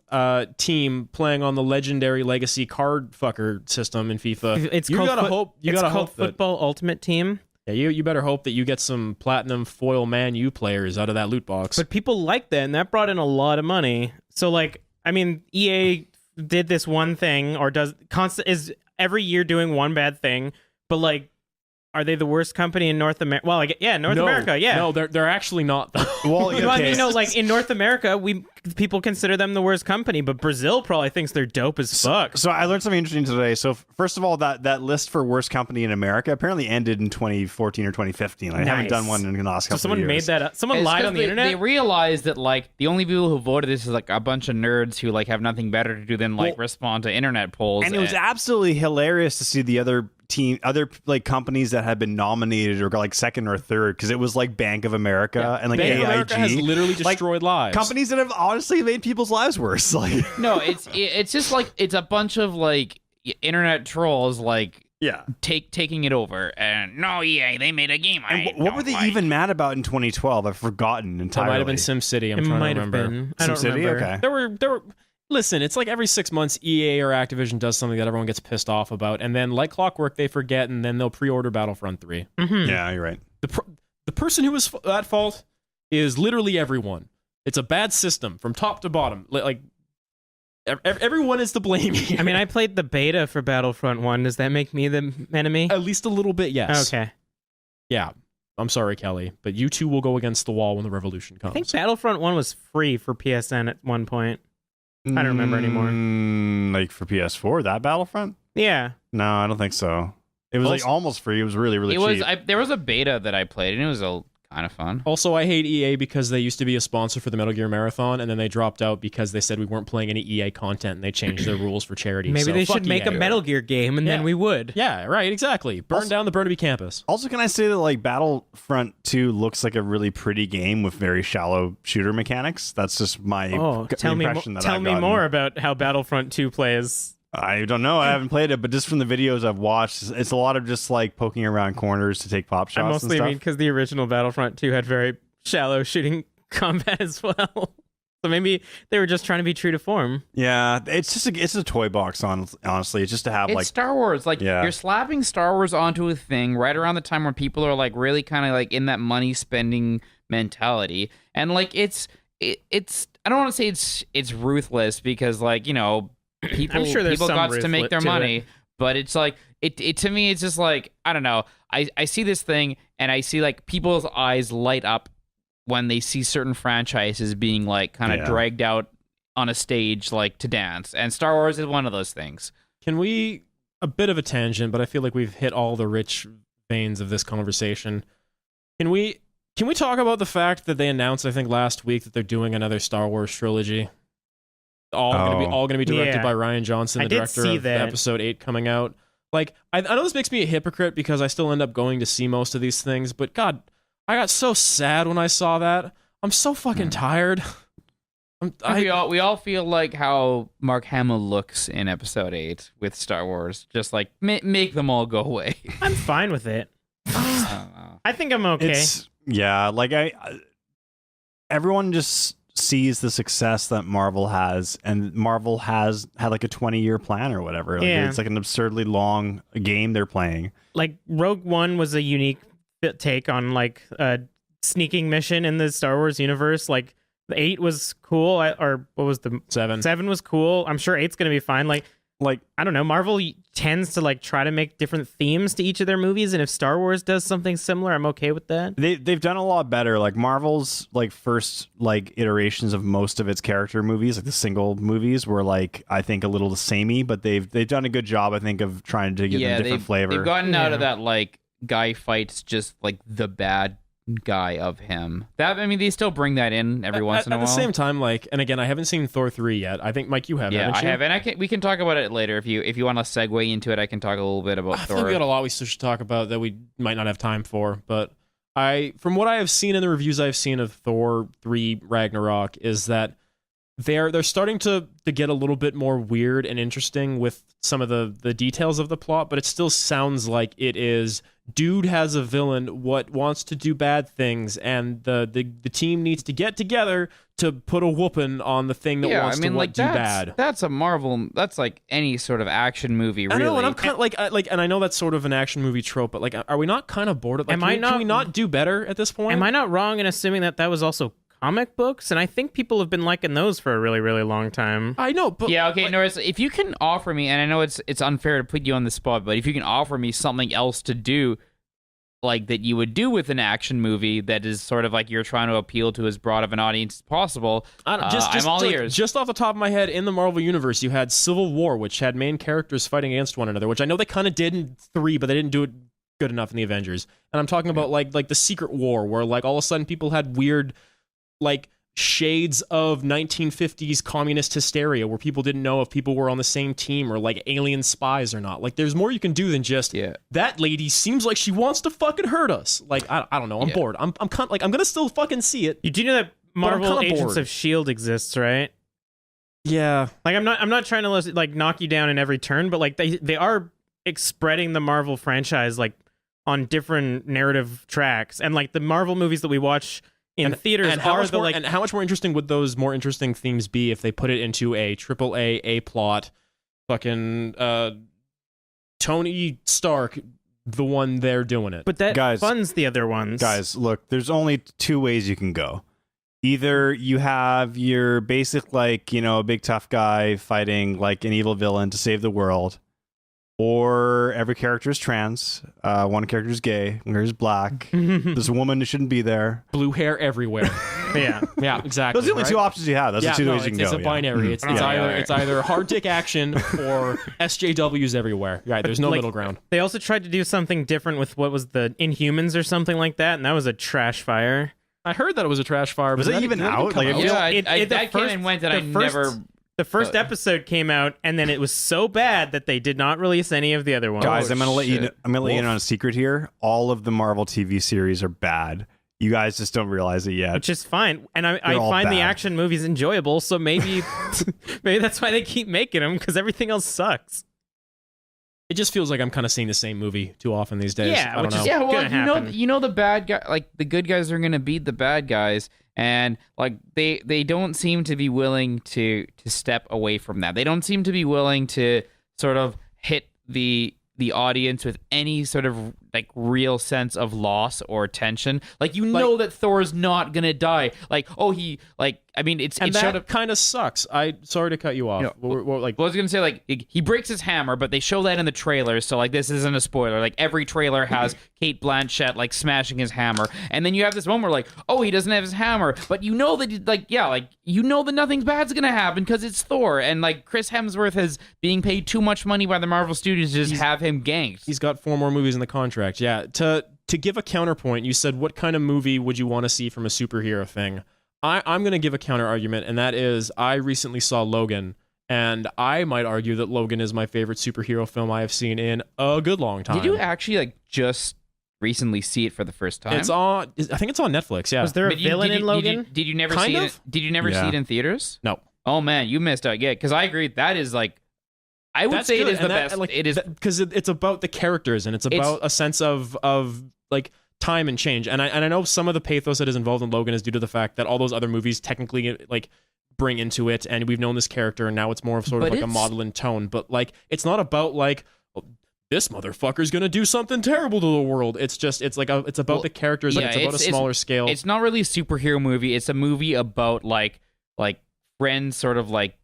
team playing on the legendary legacy card fucker system in FIFA, it's you called gotta hope. You it's gotta called hope that Football Ultimate Team. yeah, you better hope that you get some platinum foil Man U players out of that loot box. But people like that, and that brought in a lot of money. So, like, I mean, EA did this one thing, or is every year doing one bad thing, but like, are they the worst company in North America? Well, like, yeah, North America, yeah. No, they're actually not. Well, Well, I mean, no, like in North America, people consider them the worst company, but Brazil probably thinks they're dope as fuck. So I learned something interesting today. So first of all, that list for worst company in America apparently ended in 2014 or 2015. I haven't Nice. done one in the last So couple someone of made years. that up. Someone It's lied 'cause on the they internet. They realized that like the only people who voted this is like a bunch of nerds who like have nothing better to do than like respond to internet polls. And it was absolutely hilarious to see the other like companies that had been nominated or got like second or third, because it was like Bank of America and like Bank of AIG. America has literally destroyed lives. Companies that have honestly made people's lives worse. Like, no, it's just like it's a bunch of like internet trolls like yeah. taking it over. And no, EA, they made a game. And what were they even mad about in 2012? I've forgotten It entirely. might have been SimCity. I'm It trying might to have remember. been. I don't SimCity? remember. Okay. There were. Listen, it's like every 6 months, EA or Activision does something that everyone gets pissed off about, and then, like clockwork, they forget, and then they'll pre-order Battlefront 3. Yeah, you're right. The person who is at fault is literally everyone. It's a bad system from top to bottom. Like everyone is to blame here. I mean, I played the beta for Battlefront 1. Does that make me the enemy? At least a little bit, yes. Okay. Yeah. I'm sorry, Kelly, but you two will go against the wall when the revolution comes. I think Battlefront 1 was free for PSN at one point. I don't remember anymore. Like for PS4, that Battlefront? Yeah. No, I don't think so. It was like almost free. It was really, really cheap. There was a beta that I played, and it was kind of fun. Also, I hate EA because they used to be a sponsor for the Metal Gear Marathon, and then they dropped out because they said we weren't playing any EA content, and they changed their rules for charity. Maybe so they fuck should make EA. a Metal Gear game, and then we would. Yeah, right, exactly. Burn down the Burnaby campus. Also, can I say that like Battlefront 2 looks like a really pretty game with very shallow shooter mechanics? That's just my impression that I've Tell me gotten. more about how Battlefront 2 plays. I don't know. I haven't played it, but just from the videos I've watched, it's a lot of just like poking around corners to take pop shots. I mostly mean because the original Battlefront 2 had very shallow shooting combat as well. So maybe they were just trying to be true to form. Yeah, it's a toy box. Honestly, it's just to have it's like Star Wars. Like you're slapping Star Wars onto a thing right around the time when people are like really kind of like in that money spending mentality, and like it's. I don't want to say it's ruthless because like people I'm sure there's people some got to make their to money, it. but it's like it to me it's just like I don't know. I see this thing and I see like people's eyes light up when they see certain franchises being like kind of dragged out on a stage like to dance, and Star Wars is one of those things. Can we a bit of a tangent, but I feel like we've hit all the rich veins of this conversation. Can we talk about the fact that they announced, I think last week, that they're doing another Star Wars trilogy? All going to be directed by Rian Johnson, the director of Episode 8 coming out. Like, I know this makes me a hypocrite because I still end up going to see most of these things, but God, I got so sad when I saw that. I'm so fucking tired. We all feel like how Mark Hamill looks in Episode 8 with Star Wars. Just like make them all go away. I'm fine with it. I think I'm okay. Everyone just sees the success that Marvel has, and Marvel has had like a 20-year plan or whatever. Like, it's like an absurdly long game they're playing. Like Rogue One was a unique take on like a sneaking mission in the Star Wars universe. Like the 8 was cool, or what was the 7? 7 was cool. I'm sure 8's gonna be fine. Like I don't know, Marvel tends to like try to make different themes to each of their movies, and if Star Wars does something similar, I'm okay with that. They've done a lot better. Like Marvel's like first like iterations of most of its character movies, like the single movies, were like I think a little samey, but they've done a good job, I think, of trying to give them different flavor. They've gotten out of that like guy fights just like the bad guy of him. That, I mean, they still bring that in every once in a while. At the same time, like, and again, I haven't seen Thor 3 yet. I think, Mike, you have, haven't you? I have, and we can talk about it later if you want to segue into it. I can talk a little bit about Thor. I think we got a lot we should talk about that we might not have time for, but from what I have seen in the reviews I've seen of Thor 3 Ragnarok is that they're starting to get a little bit more weird and interesting with some of the details of the plot, but it still sounds like it is dude has a villain what wants to do bad things, and the team needs to get together to put a whooping on the thing that wants to do bad. That's a Marvel. That's like any sort of action movie, really. I know, and I'm kind of like, and I know that's sort of an action movie trope, but like, are we not kind of bored of? Like, can we not do better at this point? Am I not wrong in assuming that was also comic books? And I think people have been liking those for a really, really long time. I know, but yeah, okay, Norris, if you can offer me, and I know it's unfair to put you on the spot, but if you can offer me something else to do, like that you would do with an action movie that is sort of like you're trying to appeal to as broad of an audience as possible, I'm all ears. Just off the top of my head, in the Marvel Universe, you had Civil War, which had main characters fighting against one another, which I know they kind of did in 3, but they didn't do it good enough in the Avengers. And I'm talking about like the Secret War, where like all of a sudden people had weird like shades of 1950s communist hysteria where people didn't know if people were on the same team or like alien spies or not. Like there's more you can do than just that lady seems like she wants to fucking hurt us. Like I don't know, I'm bored. I'm kind of like I'm gonna still fucking see it. You do know that Marvel Agents of S.H.I.E.L.D. exists, right? Yeah. Like I'm not trying to like knock you down in every turn, but like they are spreading the Marvel franchise like on different narrative tracks, and like the Marvel movies that we watch in theaters and how much more interesting would those more interesting themes be if they put it into a AAA A plot fucking Tony Stark, the one they're doing it. But that funds the other ones. Guys, look, there's only 2 ways you can go. Either you have your basic, like, a big tough guy fighting like an evil villain to save the world, or every character is trans. One character is gay. One character is black. There's a woman who shouldn't be there. Blue hair everywhere. Yeah. Yeah, exactly. Those are the only two options you have. Those are the two ways you can it's go. a binary. It's either hard dick action or SJWs everywhere. Right, there's no middle ground. They also tried to do something different with what was the Inhumans or something like that, and that was a trash fire. I heard that it was a trash fire. Was it even out? Like, that came and went, and I never. The first episode came out, and then it was so bad that they did not release any of the other ones. Guys, I'm gonna let you. I'm gonna let you in on a secret here. All of the Marvel TV series are bad. You guys just don't realize it yet. Which is fine, and I all find the bad. action movies enjoyable. So maybe, maybe that's why they keep making them, because everything else sucks. It just feels like I'm kind of seeing the same movie too often these days. Yeah, I don't which know. is- Yeah, well, gonna happen. you know the bad guy, like the good guys are gonna beat the bad guys, and like they don't seem to be willing to step away from that. They don't seem to be willing to sort of hit the audience with any sort of like real sense of loss or tension. Like you know that Thor's not gonna die. Like I mean it's And showed that up. kind of sucks. Sorry to cut you off. You know, We're like, Well, I was gonna say like he breaks his hammer, but they show that in the trailers, so like this isn't a spoiler. Like every trailer has Kate Blanchett like smashing his hammer, and then you have this moment where like, oh, he doesn't have his hammer, but you know that you know that nothing bad's gonna happen because it's Thor, and like Chris Hemsworth is being paid too much money by the Marvel Studios to just have him ganked. he's got 4 more movies in the contract. Yeah. To give a counterpoint, you said what kind of movie would you want to see from a superhero thing? I'm going to give a counter argument, and that is I recently saw Logan, and I might argue that Logan is my favorite superhero film I have seen in a good long time. Did you actually like just recently see it for the first time? It's on. I think it's on Netflix. Yeah. Was there a But villain in Logan? Did you never Kind see of? it? Did you never see Yeah. it in theaters? No. Oh man, you missed out. Yeah, because I agree. That is like, I would say it is the best. Like, it is because it's about the characters and it's about a sense of like time and change. And I know some of the pathos that is involved in Logan is due to the fact that all those other movies technically like bring into it, and we've known this character, and now it's more of sort of But like a it's- model in tone. But like, it's not about like, oh, this motherfucker's gonna do something terrible to the world. It's about the characters, and it's about a smaller scale. It's not really a superhero movie. It's a movie about like friends sort of like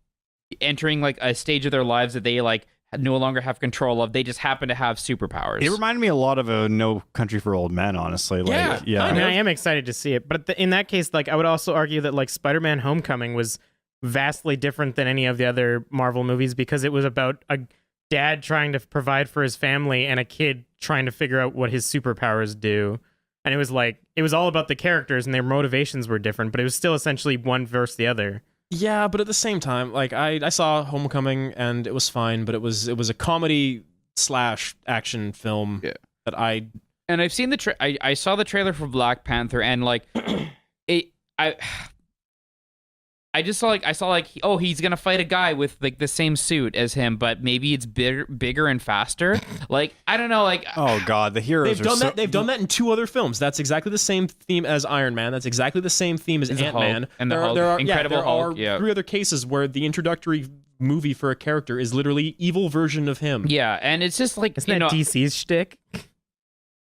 entering like a stage of their lives that they like no longer have control of. They just happen to have superpowers. It reminded me a lot of a No Country for Old Men, honestly. Like, Yeah, I kind mean, of. I am excited to see it, but in that case, like I would also argue that like Spider-Man: Homecoming was vastly different than any of the other Marvel movies because it was about a dad trying to provide for his family and a kid trying to figure out what his superpowers do. And it was all about the characters and their motivations were different, but it was still essentially one versus the other. Yeah, but at the same time, like I saw Homecoming and it was fine, but it was a comedy / action film that and I've seen I saw the trailer for Black Panther, and like I just saw oh, he's gonna fight a guy with like the same suit as him, but maybe it's bigger and faster. Like I don't know, like oh god, the heroes they've done that. They've done that in 2 other films. That's exactly the same theme as Iron Man. That's exactly the same theme as Ant-Man. Hulk and the there Hulk. are Incredible there Hulk, are 3 other cases where the introductory movie for a character is literally evil version of him. yeah, and it's just like Isn't that DC's shtick?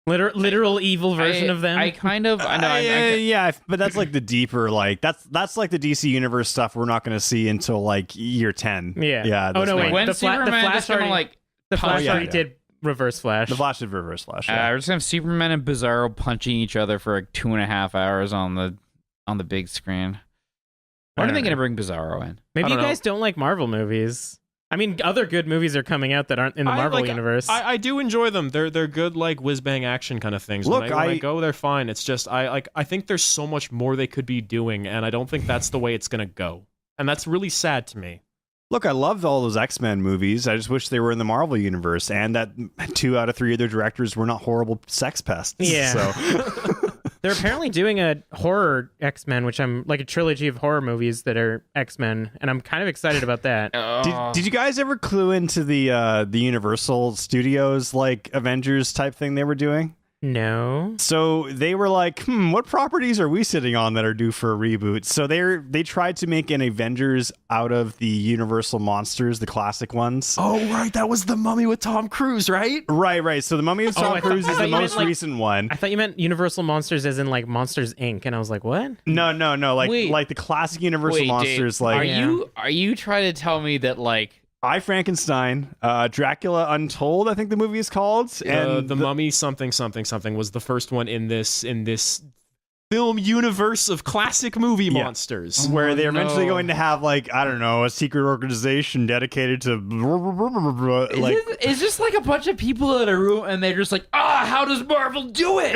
Literal evil version of them. I kind of I know. yeah, but that's like the deeper like that's like the DC universe stuff we're not going to see until like year 10. Yeah. Yeah. Oh, no, wait. When The Superman Flash just gonna already- like the Flash yeah, already yeah. did Reverse Flash. The Flash did Reverse Flash. Yeah. we're just gonna have Superman and Bizarro punching each other for like 2.5 hours on the big screen. When are they gonna bring Bizarro in? Maybe I you don't know. guys don't like Marvel movies. I mean, other good movies are coming out that aren't in the Marvel universe. I do enjoy them. They're good like whiz bang action kind of things. Look, when I go, they're fine. It's just I think there's so much more they could be doing, and I don't think that's the way it's gonna go. And that's really sad to me. Look, I loved all those X-Men movies. I just wish they were in the Marvel universe, and that 2 out of 3 of their directors were not horrible sex pests. Yeah. So They're apparently doing a horror X-Men, which I'm like a trilogy of horror movies that are X-Men, and I'm kind of excited about that. did you guys ever clue into the Universal Studios like Avengers type thing they were doing? No. So they were like, what properties are we sitting on that are due for a reboot? So they tried to make an Avengers out of the Universal monsters, the classic ones. Oh right, that was the Mummy with Tom Cruise, right? Right. So the Mummy of Tom I Cruise thought is the you meant, most like- recent one. I thought you meant Universal Monsters as in like Monsters Inc. And I was like, what? No. Wait. Like the classic Universal Wait, monsters. Dave, Like are you trying to tell me that like I, Frankenstein, Dracula Untold, I think the movie is called, and the Mummy something was the first one in this film universe of classic movie monsters. where they're eventually going to have like, I don't know, a secret organization dedicated to like It's just like a bunch of people in a room and they're just like, how does Marvel do it?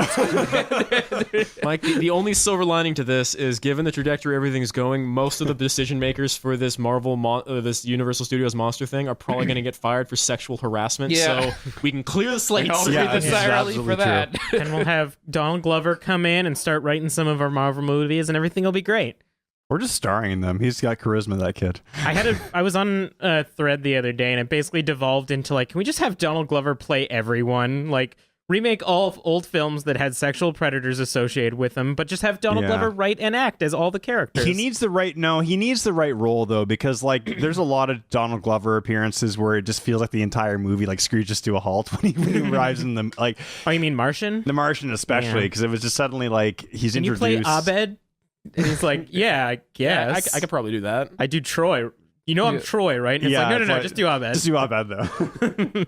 Like the only silver lining to this is, given the trajectory everything's going, most of the decision makers for this this Universal Studios monster thing are probably going to get fired for sexual harassment. Yeah. So we can clear the slate. I'll Yeah, read this the is entirely for absolutely that. And we'll have Donald Glover come in and start writing some of our Marvel movies, and everything will be great. we're just starring in them. He's got charisma, that kid. I was on a thread the other day, and it basically devolved into like, can we just have Donald Glover play everyone? Like, remake all of old films that had sexual predators associated with them, but just have Donald Glover write and act as all the characters. He needs the right role though, because like there's a lot of Donald Glover appearances where it just feels like the entire movie like screeches to a halt when he arrives in the like. Oh, you mean Martian? The Martian especially, because it was just suddenly like he's Can introduced. you play Abed? And he's like, yeah, I guess. I could probably do that. I do Troy. You know I'm Troy, right? And it's like, no, just do Abed. Just do Abed though.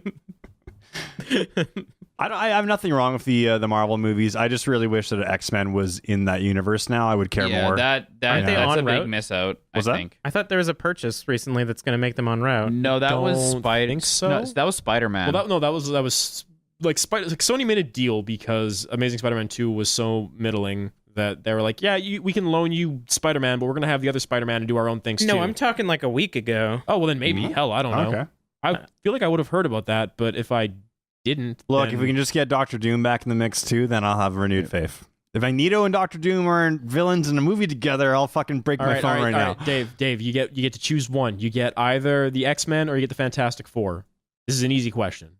I have nothing wrong with the Marvel movies. I just really wish that X-Men was in that universe now. I would care more. That's a big miss out. Was I that? think. I thought there was a purchase recently that's going to make them en route. No, that was Spider. think so. No, that was Spider-Man. Well, that was like Sony made a deal because Amazing Spider-Man 2 was so middling that they were like, yeah, we can loan you Spider-Man, but we're gonna have the other Spider-Man and do our own things too. No, I'm talking like a week ago. Oh, well then maybe. Hell, I don't know. Okay. I feel like I would have heard about that, but if I didn't, Look, then... if we can just get Doctor Doom back in the mix too, then I'll have renewed faith. If Magneto and Doctor Doom are villains in a movie together, I'll fucking break my phone right now. Dave, you get to choose one. You get either the X-Men or you get the Fantastic Four. This is an easy question.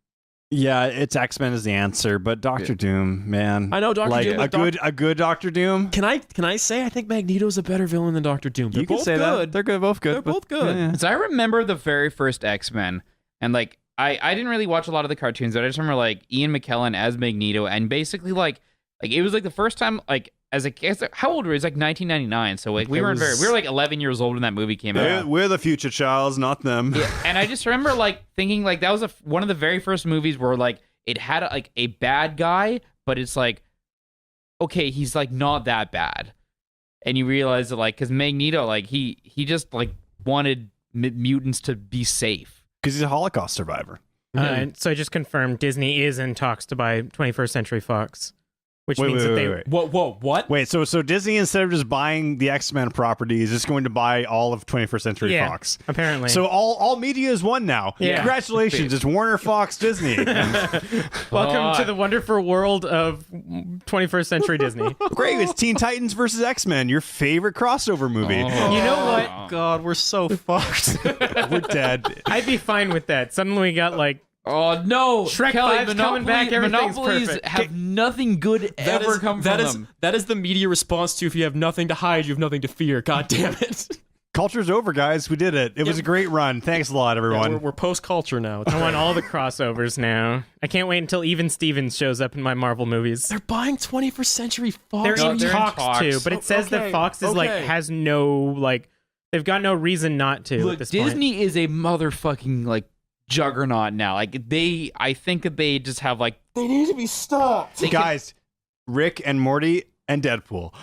Yeah, it's X-Men is the answer, but Doctor Doom, man. I know Doctor Doom. A good Doctor Doom. Can I say I think Magneto's a better villain than Doctor Doom? They're You can both say good. that. They're good, both good. They're both good. Yeah. So I remember the very first X-Men, and like I didn't really watch a lot of the cartoons, but I just remember like Ian McKellen as Magneto, and basically like it was like the first time like as a kid. How old were we? It was like 1999, so like we were like 11 years old when that movie came out. We're the future Charles, not them. Yeah, and I just remember like thinking like that was one of the very first movies where like it had like a bad guy, but it's like, okay, he's like not that bad, and you realize that like because Magneto like he just like wanted mutants to be safe Because he's a Holocaust survivor. So I just confirmed Disney is in talks to buy 21st Century Fox, which means that they. What? Wait, so Disney, instead of just buying the X-Men property, is just going to buy all of 21st Century Fox. Apparently. So all media is one now. Yeah. Congratulations, it's Warner, Fox, Disney. Welcome to the wonderful world of 21st Century Disney. Great, it's Teen Titans versus X-Men, your favorite crossover movie. You know what? God, we're so fucked. We're dead. I'd be fine with that. Suddenly we got like. Oh no, Shrek Kelly, 5's coming back, everything's Monopolies perfect. have nothing good ever come from them. That is the media response to if you have nothing to hide, you have nothing to fear. God damn it. Culture's over, guys. We did it. It was a great run. Thanks a lot, everyone. We're post-culture now. I want all the crossovers now. I can't wait until Even Stevens shows up in my Marvel movies. They're buying 21st Century Fox. They're in they're in talks talks. too, but it says that Fox is like has no like they've got no reason not to Look, at this point. Disney is a motherfucking like juggernaut now. Like I think that they just have like They need to be stopped. Guys, Rick and Morty and Deadpool.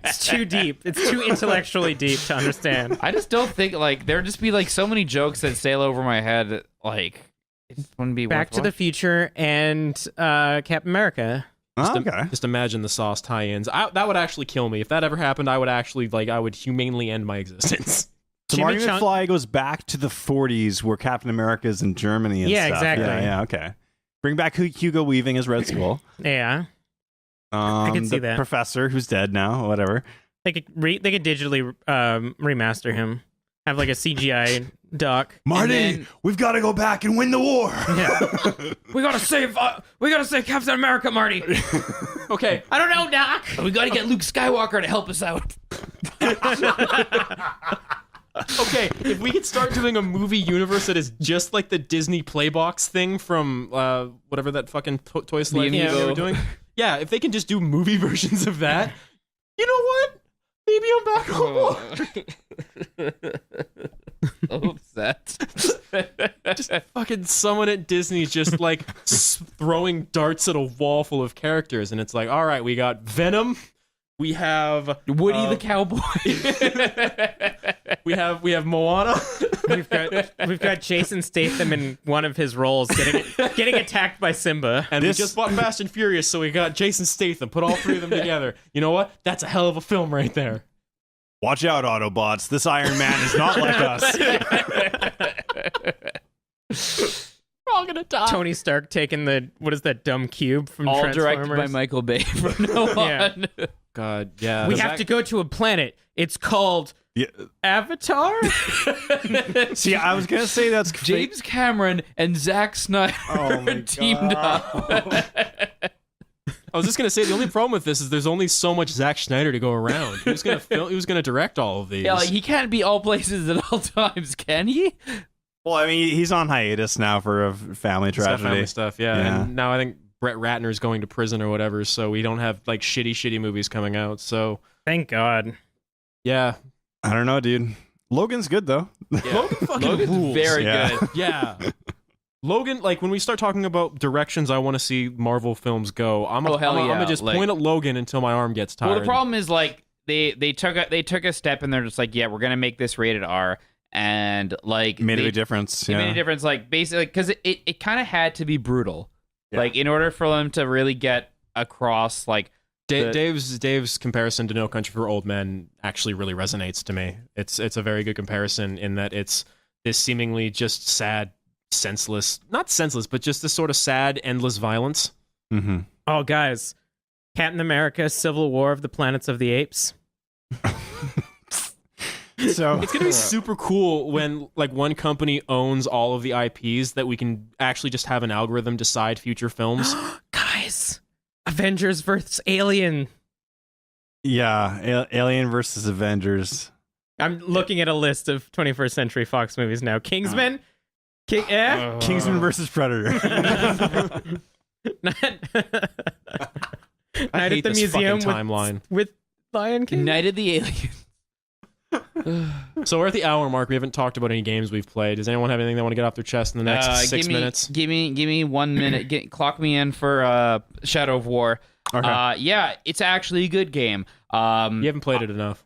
It's too deep. It's too intellectually deep to understand. I just don't think like there'd just be like so many jokes that sail over my head. Like it just wouldn't be Back to the Future and Captain America. Okay. Just imagine the Sauce tie-ins. That would actually kill me. If that ever happened, I would humanely end my existence. So Jimmy Marty McFly goes back to the 40s where Captain America is in Germany and Yeah, stuff. exactly. Yeah, okay. Bring back Hugo Weaving as Red Skull. Yeah, I can see the that. Professor, who's dead now, whatever. they could digitally remaster him. Have like a CGI doc. Marty, we've got to go back and win the war. Yeah. we gotta save Captain America, Marty. Okay. I don't know, Doc. We got to get Luke Skywalker to help us out. Okay, if we could start doing a movie universe that is just like the Disney Playbox thing from whatever that fucking Toy Slide thing they were doing. Yeah, if they can just do movie versions of that, you know what? Maybe I'm back on board. fucking someone at Disney's just like throwing darts at a wall full of characters, and it's like, all right, we got Venom, we have Woody the cowboy. we have Moana. We've got Jason Statham in one of his roles getting attacked by Simba. And we just bought Fast and Furious, so we got Jason Statham. Put all three of them together. You know what? That's a hell of a film right there. Watch out, Autobots. This Iron Man is not like us. We're all gonna die. Tony Stark taking what is that dumb cube from All Transformers? directed by Michael Bay from now on. God, yeah. We have to go to a planet. It's called Avatar? See, I was gonna say that's James Cameron and Zack Snyder teamed up. I was just gonna say the only problem with this is there's only so much Zack Snyder to go around. He was gonna film. He was gonna direct all of these. Yeah, like he can't be all places at all times, can he? Well, I mean, he's on hiatus now for a family tragedy. Family stuff, yeah. And now I think Brett Ratner's going to prison or whatever, so we don't have like shitty movies coming out. So Thank God. yeah, I don't know, dude. Logan's good though. Logan fucking Logan's rules. very Yeah. good. Yeah. Logan, like when we start talking about directions I want to see Marvel films go, I'm gonna just point at Logan until my arm gets tired. Well, the problem is like they took a step and they're just like, yeah, we're gonna make this rated R, and like Made a big difference. It made a difference, like basically because it kind of had to be brutal, like in order for them to really get across like. Dave's comparison to No Country for Old Men actually really resonates to me. It's a very good comparison in that it's this seemingly just sad, not senseless, but just this sort of sad, endless violence. Mm-hmm. Oh, guys. Captain America, Civil War of the Planets of the Apes. So It's gonna be super cool when like one company owns all of the IPs that we can actually just have an algorithm decide future films. Guys. Avengers versus Alien. yeah, Alien versus Avengers. I'm looking at a list of 21st Century Fox movies now. Kingsman. Kingsman versus Predator. Night I at hate the this museum fucking timeline. with Lion King. Night of the Alien. So we're at the hour mark. We haven't talked about any games we've played. Does anyone have anything they want to get off their chest in the next 6 minutes? Give me 1 minute. Clock me in for Shadow of War. Okay. Yeah, it's actually a good game. You haven't played it enough.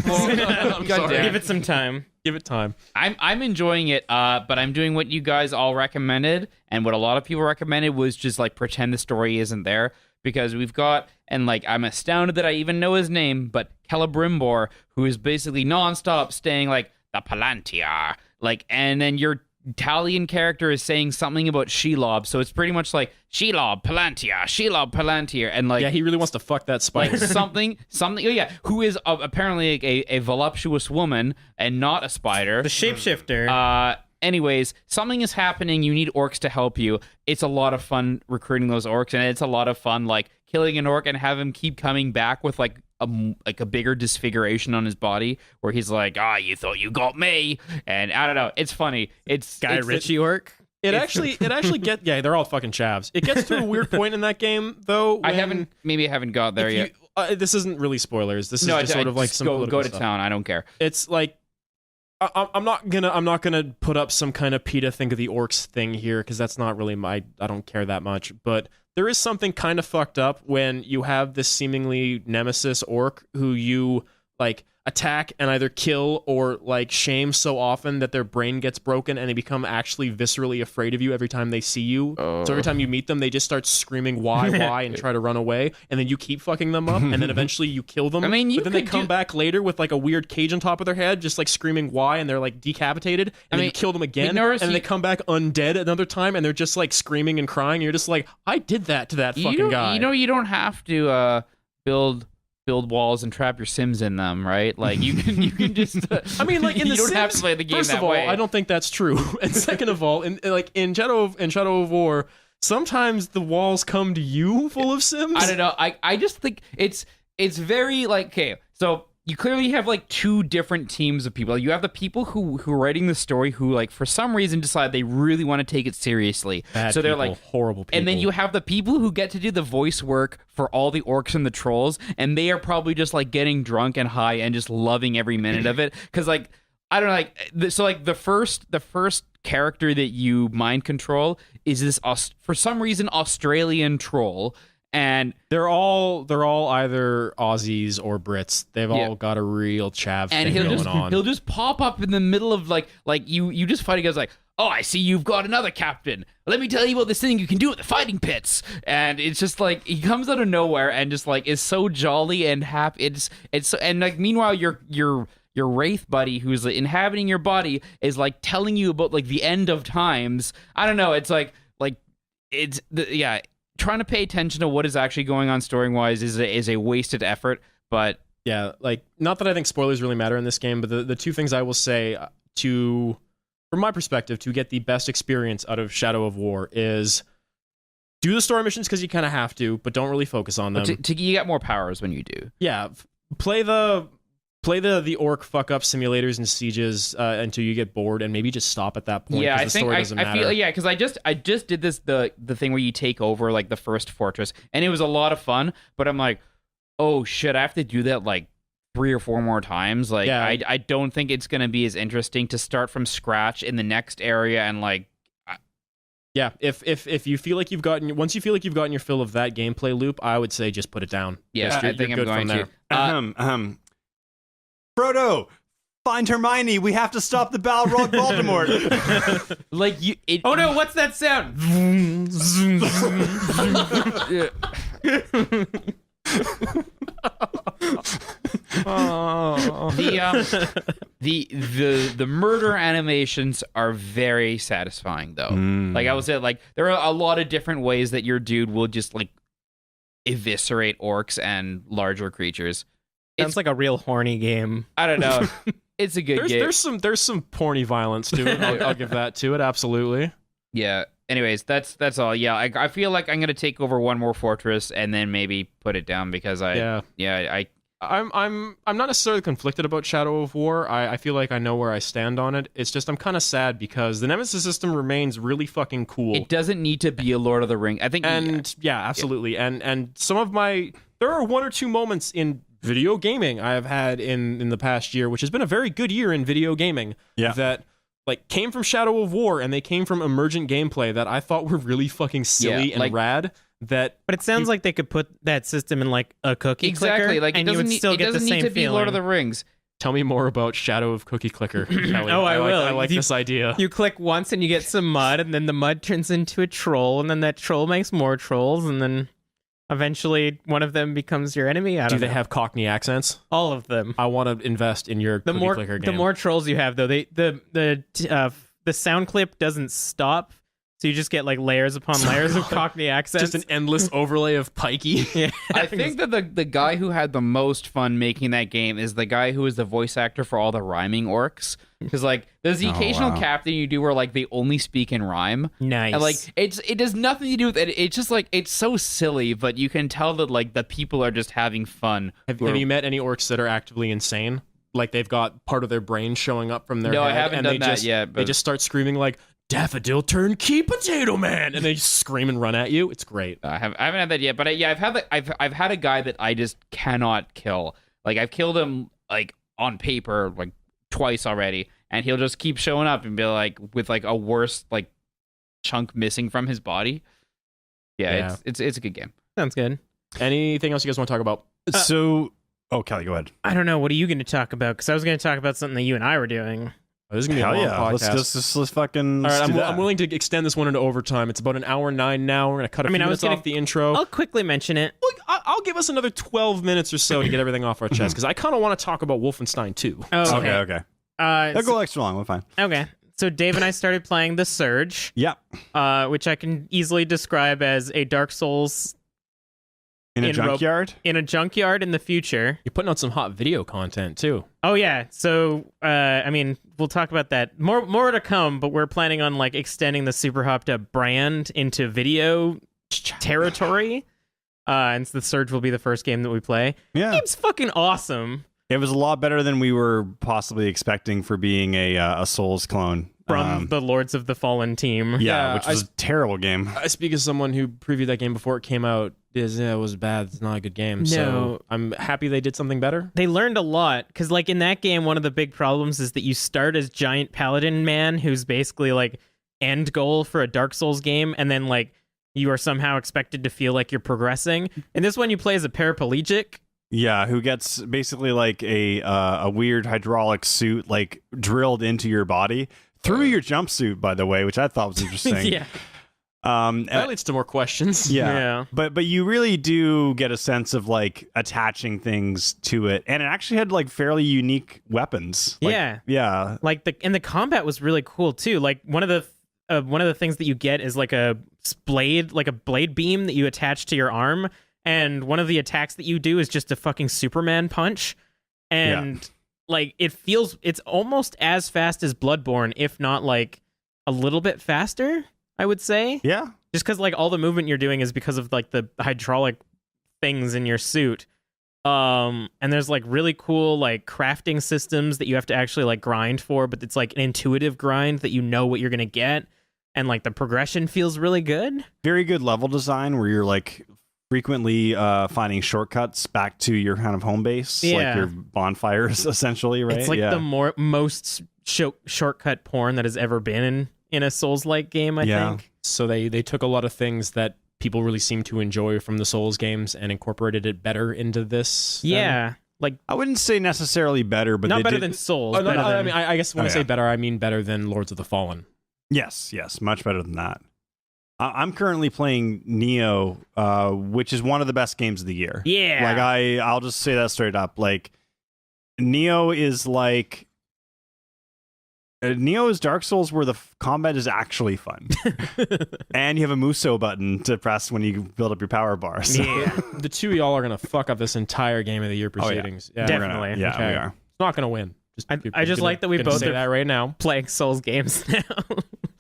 I'm sorry. Give it some time. Give it time. I'm enjoying it, but I'm doing what you guys all recommended, and what a lot of people recommended was just like pretend the story isn't there, because we've got, and like I'm astounded that I even know his name, but Celebrimbor, who is basically nonstop saying like the Palantir, like, and then your Italian character is saying something about Shelob, so it's pretty much like Shelob Palantir, and like Yeah, he really wants to fuck that spider. like something. Oh yeah, who is apparently a voluptuous woman and not a spider. The shapeshifter. Anyways, something is happening. You need orcs to help you. It's a lot of fun recruiting those orcs, and it's a lot of fun like killing an orc and have him keep coming back with like a bigger disfiguration on his body, where he's like, you thought you got me, and I don't know. It's funny. It's Guy Ritchie orc. It actually they're all fucking chavs. It gets to a weird point in that game though. I haven't got there yet. This isn't really spoilers. This is just sort of like some go political to stuff. town. I don't care. It's like I'm not gonna put up some kind of PETA think of the orcs thing here, because that's not really I don't care that much. But there is something kind of fucked up when you have this seemingly nemesis orc who you like attack and either kill or like shame so often that their brain gets broken and they become actually viscerally afraid of you every time they see you. So every time you meet them, they just start screaming why and try to run away, and then you keep fucking them up, and then eventually you kill them. I mean, but then they come back later with like a weird cage on top of their head, just like screaming why, and they're like decapitated, and then you kill them again, and then they come back undead another time, and they're just like screaming and crying, and you're just like, I did that to that fucking guy. You don't have to build walls and trap your Sims in them, right? Like you can just. I mean, like in you the don't Sims, have to play the game first that of all, way. I don't think that's true. And second of all, in Shadow of War, sometimes the walls come to you full of Sims. I don't know. I just think it's very like, okay, so you clearly have like two different teams of people. You have the people who are writing the story who like for some reason decide they really want to take it seriously. Bad so they're people, like horrible people. And then you have the people who get to do the voice work for all the orcs and the trolls, and they are probably just like getting drunk and high and just loving every minute of it. Because like I don't know, like so like the first character that you mind control is this for some reason Australian troll, and they're all either Aussies or Brits. They've all got a real chav thing going on. He'll just pop up in the middle of like you just fighting guys like, oh, I see you've got another captain. Let me tell you about this thing you can do at the fighting pits. And it's just like he comes out of nowhere and just like is so jolly and happy. It's so, and like meanwhile your wraith buddy who's like, inhabiting your body is like telling you about like the end of times. I don't know. It's like it's trying to pay attention to what is actually going on story wise is a wasted effort. But yeah, like not that I think spoilers really matter in this game, but the two things I will say from my perspective, to get the best experience out of Shadow of War is do the story missions because you kind of have to, but don't really focus on them. You get more powers when you do. Yeah, play the orc fuck up simulators and sieges until you get bored, and maybe just stop at that point. Yeah, I the story doesn't matter. because I just did this the thing where you take over like the first fortress, and it was a lot of fun. But I'm like, oh shit, I have to do that like 3 or 4 more times. Like, yeah. I don't think it's going to be as interesting to start from scratch in the next area and like. Yeah, if you feel like once you feel like you've gotten your fill of that gameplay loop, I would say just put it down. Yeah, I think I'm going to. Frodo, find Hermione. We have to stop the Balrog Voldemort. Like you. Oh no! What's that sound? The murder animations are very satisfying though. Like I would say, like there are a lot of different ways that your dude will just like eviscerate orcs and larger creatures. Sounds like a real horny game. I don't know. It's a good game. There's some porny violence to it. I'll give that to it. Absolutely. Yeah. Anyways, that's all. Yeah, I feel like I'm gonna take over one more fortress and then maybe put it down because I'm not necessarily conflicted about Shadow of War. I feel like I know where I stand on it. It's just I'm kind of sad because the Nemesis system remains really fucking cool. It doesn't need to be a Lord of the Ring. I think, absolutely. Yeah. And some of there are 1 or 2 moments in video gaming I have had in the past year, which has been a very good year in video gaming. Yeah. That like came from Shadow of War and they came from emergent gameplay that I thought were really fucking silly and rad. But it sounds like they could put that system in like a cookie clicker, like and you would still get the same need to be feeling. Lord of the Rings. Tell me more about Shadow of Cookie Clicker, Kelly. Oh, I will. I like this idea. You click once and you get some mud, and then the mud turns into a troll, and then that troll makes more trolls, and then eventually one of them becomes your enemy. Do they have Cockney accents? All of them. I want to invest in your Cookie Clicker game. The more trolls you have, though, the sound clip doesn't stop. So you just get like layers upon layers of Cockney accents. Just an endless overlay of pikey. Yeah. I think that the guy who had the most fun making that game is the guy who is the voice actor for all the rhyming orcs. Because like there's the occasional captain you do where like they only speak in rhyme. Nice. And like it has nothing to do with it. It's just like it's so silly, but you can tell that like the people are just having fun. Have you met any orcs that are actively insane? Like they've got part of their brain showing up from their head. No, I haven't done that yet. But they just start screaming like, Daffodil turn key potato man, and they just scream and run at you. It's great. I haven't had that yet, but I've had a guy that I just cannot kill. Like I've killed him like on paper like twice already, and he'll just keep showing up and be like with like a worse like chunk missing from his body. Yeah. It's a good game. Sounds good. Anything else you guys want to talk about? Kelly, go ahead. I don't know. What are you going to talk about? Because I was going to talk about something that you and I were doing. This is gonna be a long podcast. Let's fucking. All right, I'm willing to extend this one into overtime. It's about 1:09 now. We're gonna cut a few minutes off the intro. I'll quickly mention it. Look, I'll give us another 12 minutes or so to get everything off our chest because I kind of want to talk about Wolfenstein 2. Oh, okay. That'll go extra long. We're fine. Okay. So Dave and I started playing The Surge. Yep. Which I can easily describe as a Dark Souls. In a junkyard? In a junkyard in the future. You're putting out some hot video content, too. Oh, yeah. So, we'll talk about that. More to come, but we're planning on, like, extending the Super Hopped Up brand into video territory. And so The Surge will be the first game that we play. Yeah. It's fucking awesome. It was a lot better than we were possibly expecting for being a Souls clone. from the Lords of the Fallen team. Yeah, which was a terrible game. I speak as someone who previewed that game before it came out. It was bad. It's not a good game. No. So I'm happy they did something better. They learned a lot because, like, in that game, one of the big problems is that you start as giant paladin man, who's basically like end goal for a Dark Souls game, and then like you are somehow expected to feel like you're progressing. In this one, you play as a paraplegic. Yeah, who gets basically like a weird hydraulic suit like drilled into your body through your jumpsuit, by the way, which I thought was interesting. Yeah. That leads to more questions. Yeah. But you really do get a sense of like attaching things to it, and it actually had like fairly unique weapons. Like, yeah. Like the combat was really cool too. Like one of the things that you get is like a blade beam that you attach to your arm, and one of the attacks that you do is just a fucking Superman punch, and like it's almost as fast as Bloodborne, if not like a little bit faster, I would say. Yeah. Just because like all the movement you're doing is because of like the hydraulic things in your suit. And there's like really cool like crafting systems that you have to actually like grind for, but it's like an intuitive grind that you know what you're gonna get, and like the progression feels really good. Very good level design where you're like frequently finding shortcuts back to your kind of home base, like your bonfires essentially, right? It's like the most shortcut porn that has ever been in a Souls-like game, I think. So they took a lot of things that people really seem to enjoy from the Souls games and incorporated it better into this. Yeah. Like, I wouldn't say necessarily better, but not better than Souls. I mean, I guess when I say better, I mean better than Lords of the Fallen. Yes, much better than that. I'm currently playing Neo, which is one of the best games of the year. Yeah. Like I'll just say that straight up. Like Neo is like Neo is Dark Souls where the combat is actually fun. And you have a Muso button to press when you build up your power bar. So. Yeah. The two of y'all are going to fuck up this entire game of the year proceedings. Oh, yeah. Definitely. We Okay. are. It's not going to win. I just like that we both say are that right now. playing Souls games now.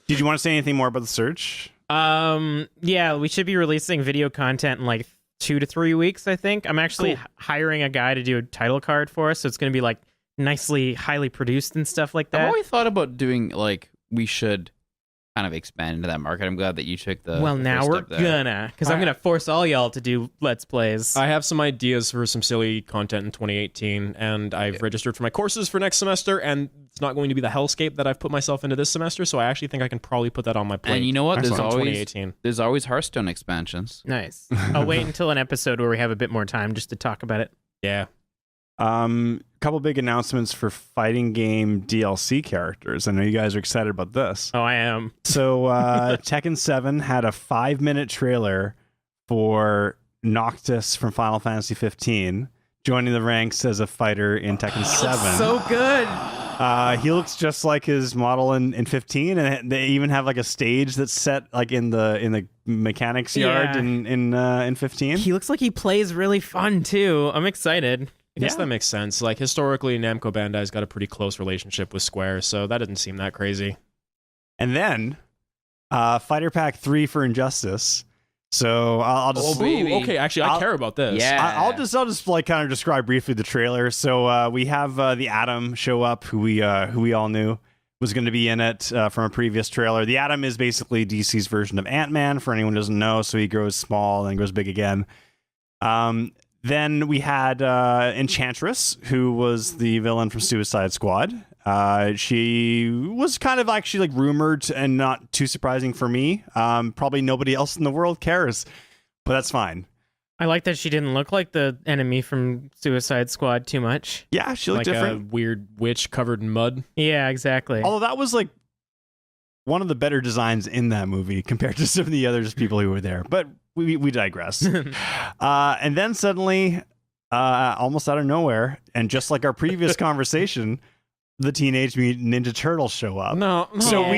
Did you want to say anything more about the search? Yeah, we should be releasing video content in like 2 to 3 weeks, I think. I'm actually hiring a guy to do a title card for us, so it's going to be like nicely highly produced and stuff like that. I've always thought about doing like we should kind of expand into that market. I'm glad that you took the now first we're step there. gonna, because I'm gonna force all y'all to do Let's Plays. I have some ideas for some silly content in 2018, and I've registered for my courses for next semester, and it's not going to be the hellscape that I've put myself into this semester, so I actually think I can probably put that on my plate. And you know what? Excellent. There's always Hearthstone expansions. Nice. I'll wait until an episode where we have a bit more time just to talk about it. Yeah. Couple big announcements for fighting game DLC characters. I know you guys are excited about this. Oh, I am. So Tekken 7 had a 5-minute trailer for Noctis from Final Fantasy 15 joining the ranks as a fighter in Tekken 7. So good. He looks just like his model in 15, and they even have like a stage that's set like in the mechanics yard in 15. He looks like he plays really fun too. I'm excited. I guess that makes sense. Like, historically, Namco Bandai's got a pretty close relationship with Square, so that doesn't seem that crazy. And then, Fighter Pack 3 for Injustice. So I'll just... okay, actually, I care about this. Yeah. I'll just like kind of describe briefly the trailer. So we have the Atom show up, who we all knew was going to be in it from a previous trailer. The Atom is basically DC's version of Ant-Man, for anyone who doesn't know, so he grows small and grows big again. Then we had Enchantress, who was the villain from Suicide Squad. She was kind of actually like rumored and not too surprising for me. Probably nobody else in the world cares, but that's fine. I like that she didn't look like the enemy from Suicide Squad too much. Yeah, she looked like different. A weird witch covered in mud. Yeah, exactly. Although that was like one of the better designs in that movie compared to some of the other people who were there. But we digress. And then suddenly, almost out of nowhere, and just like our previous conversation, the Teenage Mutant Ninja Turtles show up. So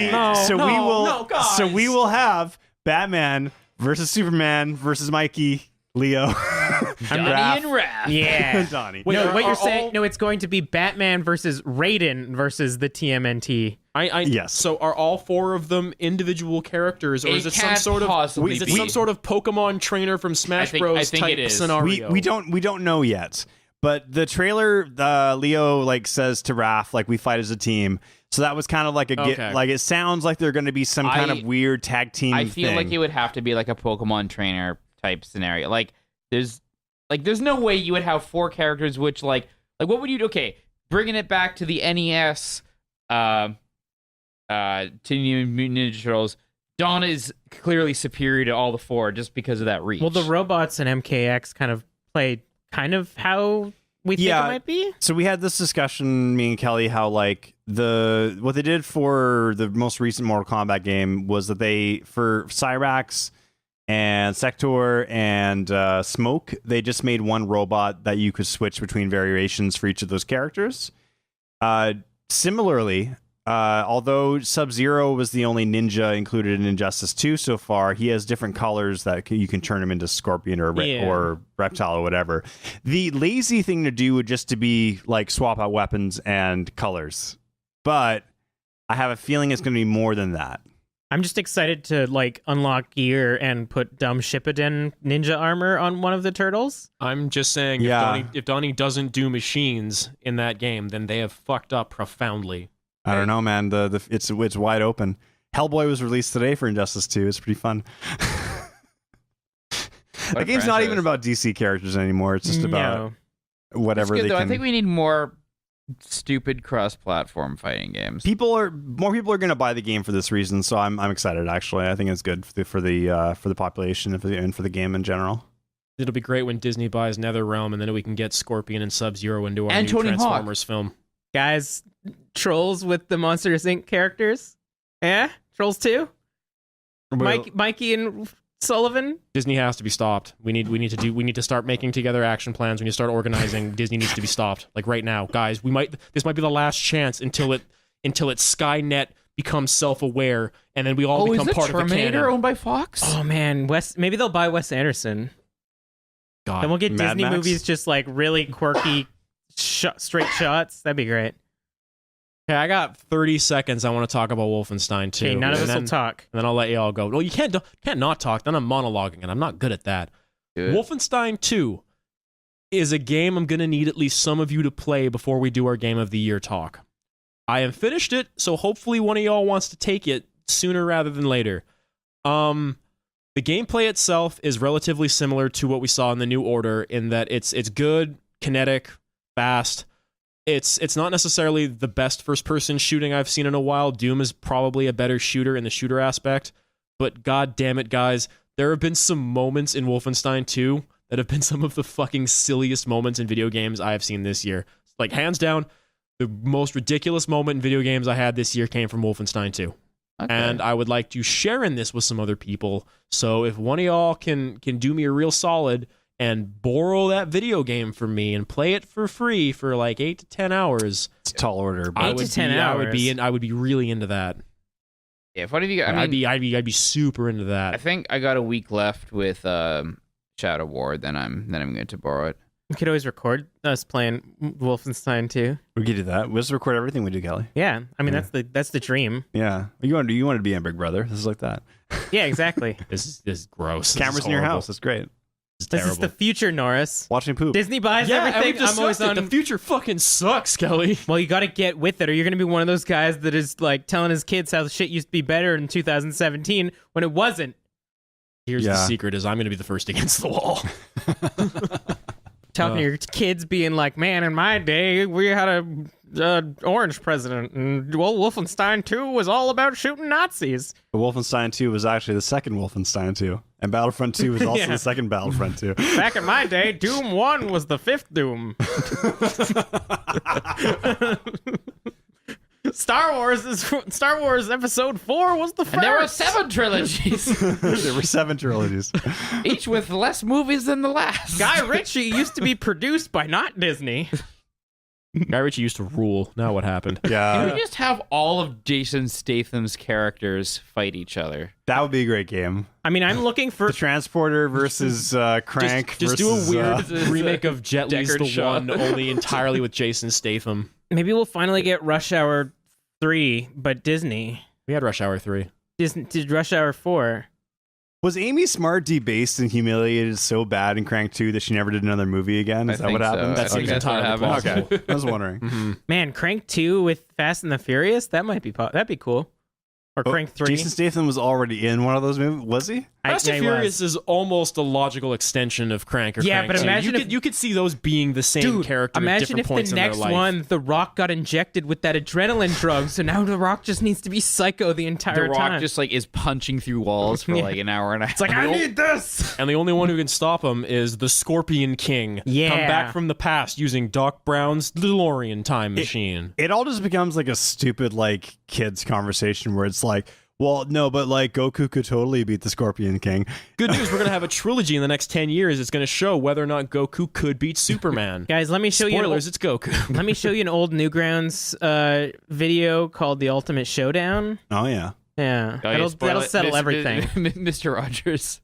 we will have Batman versus Superman versus Mikey, Leo, Donnie and Raph. Yeah. Donnie. Wait, no, what you're are saying? all- No, it's going to be Batman versus Raiden versus the TMNT. Yes. So are all four of them individual characters, or is it some sort of some sort of Pokemon trainer from Smash Bros. I think type it is. scenario? We don't know yet. But the trailer, Leo like says to Raph, like, we fight as a team. So that was kind of like like it sounds like they're going to be some kind of weird tag team I feel thing. like it would have to be like a Pokemon trainer type scenario. Like there's no way you would have 4 characters which like what would you do? Okay, bringing it back to the NES Teenage Mutant Ninja Turtles, Dawn is clearly superior to all the 4 just because of that reach. Well, the robots in MKX kind of play kind of how we think it might be. So we had this discussion, me and Kelly, how like what they did for the most recent Mortal Kombat game was that they, for Cyrax and Sector and Smoke, they just made one robot that you could switch between variations for each of those characters. Similarly, although Sub-Zero was the only ninja included in Injustice 2 so far, he has different colors that you can turn him into Scorpion or Reptile or whatever. The lazy thing to do would just to be like swap out weapons and colors. But I have a feeling it's going to be more than that. I'm just excited to like unlock gear and put dumb Shippuden ninja armor on one of the turtles. I'm just saying, if Donnie doesn't do machines in that game, then they have fucked up profoundly. I don't know, man. It's wide open. Hellboy was released today for Injustice 2. It's pretty fun. The game's not even about DC characters anymore. It's just about whatever they can. I think we need more stupid cross-platform fighting games. More people are going to buy the game for this reason, so I'm excited. Actually, I think it's good for the population and for the game in general. It'll be great when Disney buys NetherRealm, and then we can get Scorpion and Sub-Zero into our and new Tony Transformers Hawk. film. Guys, Trolls with the Monsters Inc. characters. Yeah, Trolls 2. Mikey and Sullivan. Disney has to be stopped. We need to start making together action plans. We need to start organizing. Disney needs to be stopped. Like right now, guys. This might be the last chance until Skynet becomes self-aware, and then we all become part of the canon. Terminator owned by Fox? Oh man, maybe they'll buy Wes Anderson. God, then we'll get Mad Disney Max? movies just like really quirky, straight shots. That'd be great. Okay, I got 30 seconds. I want to talk about Wolfenstein 2. Okay, none of us will talk. And then I'll let you all go. Well, you can't not talk. Then I'm monologuing, and I'm not good at that. Good. Wolfenstein 2 is a game I'm going to need at least some of you to play before we do our Game of the Year talk. I have finished it, so hopefully one of y'all wants to take it sooner rather than later. The gameplay itself is relatively similar to what we saw in the New Order in that it's good, kinetic, fast. It's not necessarily the best first-person shooting I've seen in a while. Doom is probably a better shooter in the shooter aspect, but god damn it, guys, there have been some moments in Wolfenstein 2 that have been some of the fucking silliest moments in video games I have seen this year. Like, hands down, the most ridiculous moment in video games I had this year came from Wolfenstein 2. Okay. And I would like to share in this with some other people. So if one of y'all can do me a real solid and borrow that video game from me and play it for free for like 8 to 10 hours, It's a tall order. But 8 to 10 hours. I would be really into that. Yeah, if one of you, I'd be super into that. I think I got a week left with Shadow War. Then I'm going to borrow it. We could always record us playing Wolfenstein 2. we could do that. We'll just record everything we do, Kelly. Yeah, I mean Yeah. that's the dream. Yeah, you want to be in Big Brother. This is like that. Yeah, exactly. This is gross. This Cameras is in your horrible. house. That's great. This is This terrible. is the future, Norris. Watching poop. Disney buys yeah, everything. I'm always on. The future fucking sucks, Kelly. Well, you got to get with it, or you're going to be one of those guys that is like telling his kids how shit used to be better in 2017 when it wasn't. Here's the Yeah. secret: is I'm going to be the first against the wall. Talking to your kids, being like, "Man, in my day, we had a orange president, and well, Wolfenstein 2 was all about shooting Nazis." But Wolfenstein 2 was actually the second Wolfenstein 2. And Battlefront 2 was also Yeah. the second Battlefront 2. Back in my day, Doom 1 was the fifth Doom. Star Wars Episode 4 was the first. And there were 7 trilogies, There were 7 trilogies. each with less movies than the last. Guy Ritchie used to be produced by not Disney. Guy Ritchie used to rule. Now what happened? Can Yeah, we just have all of Jason Statham's characters fight each other? that would be a great game. I mean, I'm looking for The Transporter versus Crank. Just do a versus, weird remake of Jet Li's Deckard The Shaw. One, only entirely with Jason Statham. maybe we'll finally get Rush Hour 3, but Disney. We had Rush Hour 3. Disney did Rush Hour 4. Was Amy Smart debased and humiliated so bad in Crank 2 that she never did another movie again? Is that what happened? That seems that's what entirely happened. plausible. Okay, I was wondering. Man, Crank 2 with Fast and the Furious, that'd be cool. Or Crank 3. Jason Statham was already in one of those movies, was he? Fast and Furious is almost a logical extension of Crank or Yeah, Crank but 2. imagine you could see those being the same Dude, character at imagine different if points the in their next life. one, The Rock got injected with that adrenaline drug, so now The Rock just needs to be psycho the entire The Rock time. just like is punching through walls for like an hour and a half. It's like, I need this! And the only one who can stop him is the Scorpion King. Yeah. Come back from the past using Doc Brown's DeLorean time machine. It all just becomes like a stupid like kids conversation where it's like, well, no, but like Goku could totally beat the Scorpion King. Good news, we're going to have a trilogy in the next 10 years. It's going to show whether or not Goku could beat Superman. Guys, let me show Spoilers, it's Goku. Let me show you an old Newgrounds video called The Ultimate Showdown. Oh yeah. Yeah, Oh, yeah, spoil that'll it. settle everything. Mr. Rogers.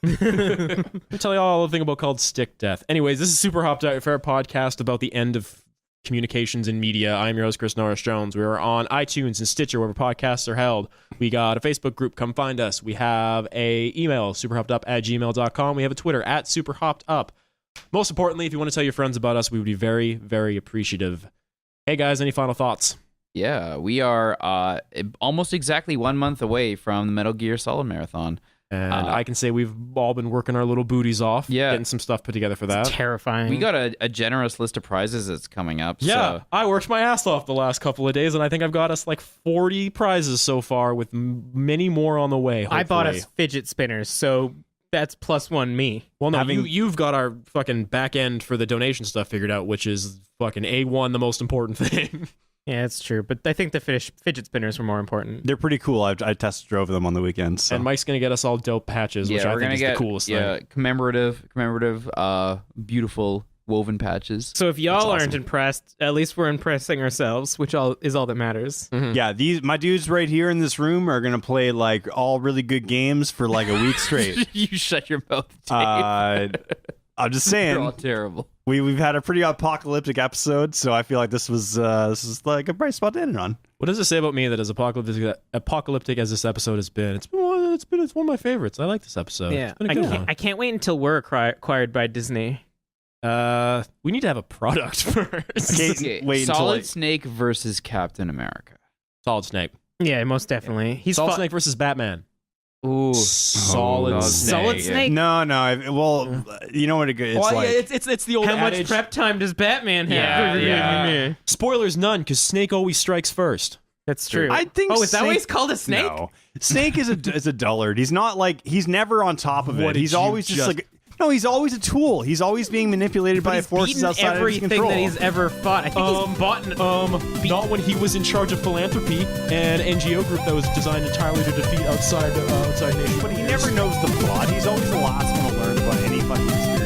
Let me tell you all a thing about called Stick Death. Anyways, this is Super Hopped Out, a fair podcast about the end of communications in media. I'm your host, Chris Norris-Jones. We are on iTunes and Stitcher, wherever podcasts are held. We got a Facebook group. Come find us. We have a email, superhoppedup@gmail.com. We have a Twitter, @superhoppedup. Most importantly, if you want to tell your friends about us, we would be very, very appreciative. Hey, guys, any final thoughts? Yeah, we are almost exactly 1 month away from the Metal Gear Solid Marathon. And I can say we've all been working our little booties off, Yeah. getting some stuff put together for that. Terrifying. We got a generous list of prizes that's coming up. Yeah, So. I worked my ass off the last couple of days, and I think I've got us like 40 prizes so far, with many more on the way. I bought hopefully. us fidget spinners, so that's +1 me. Well, no, Having- you've got our fucking back end for the donation stuff figured out, which is fucking A1, the most important thing. Yeah, that's true. But I think the fidget spinners were more important. They're pretty cool. I test drove them on the weekend. So. And Mike's gonna get us all dope patches, which Yeah, I we're think gonna is get the coolest thing. commemorative, beautiful woven patches. So if y'all That's aren't awesome. impressed, at least we're impressing ourselves, which is all that matters. Yeah, my dudes right here in this room are gonna play like all really good games for like a week straight. You shut your mouth, Dave. I'm just You're all saying terrible. we've had a pretty apocalyptic episode, so I feel like this was like a bright spot to end it on. What does it say about me that as apocalyptic as this episode has been? It's one of my favorites. I like this episode. Yeah, It's been a good one. I can't wait until we're acquired by Disney. We need to have a product first. Okay, wait until Solid like, Snake versus Captain America. Solid Snake. Yeah, most definitely. He's Solid fought- Snake versus Batman. Ooh, Solid God. Snake. Solid Snake. no, well, you know what? It's Well, like yeah, it's the old How much adage. prep time does Batman Yeah, have? yeah. Spoilers none, because Snake always strikes first. That's true. I think. Oh, is that Snake, why he's called a snake? No, Snake is a dullard. He's not like he's never on top of What it. did He's you always just just- like. No, he's always a tool. He's always being manipulated But by he's forces beaten outside of his everything control. that he's ever fought. I think he's bought Not when he was in charge of philanthropy and NGO group that was designed entirely to defeat outside nations. But he never knows the plot. He's always the last one to learn about any fucking experience.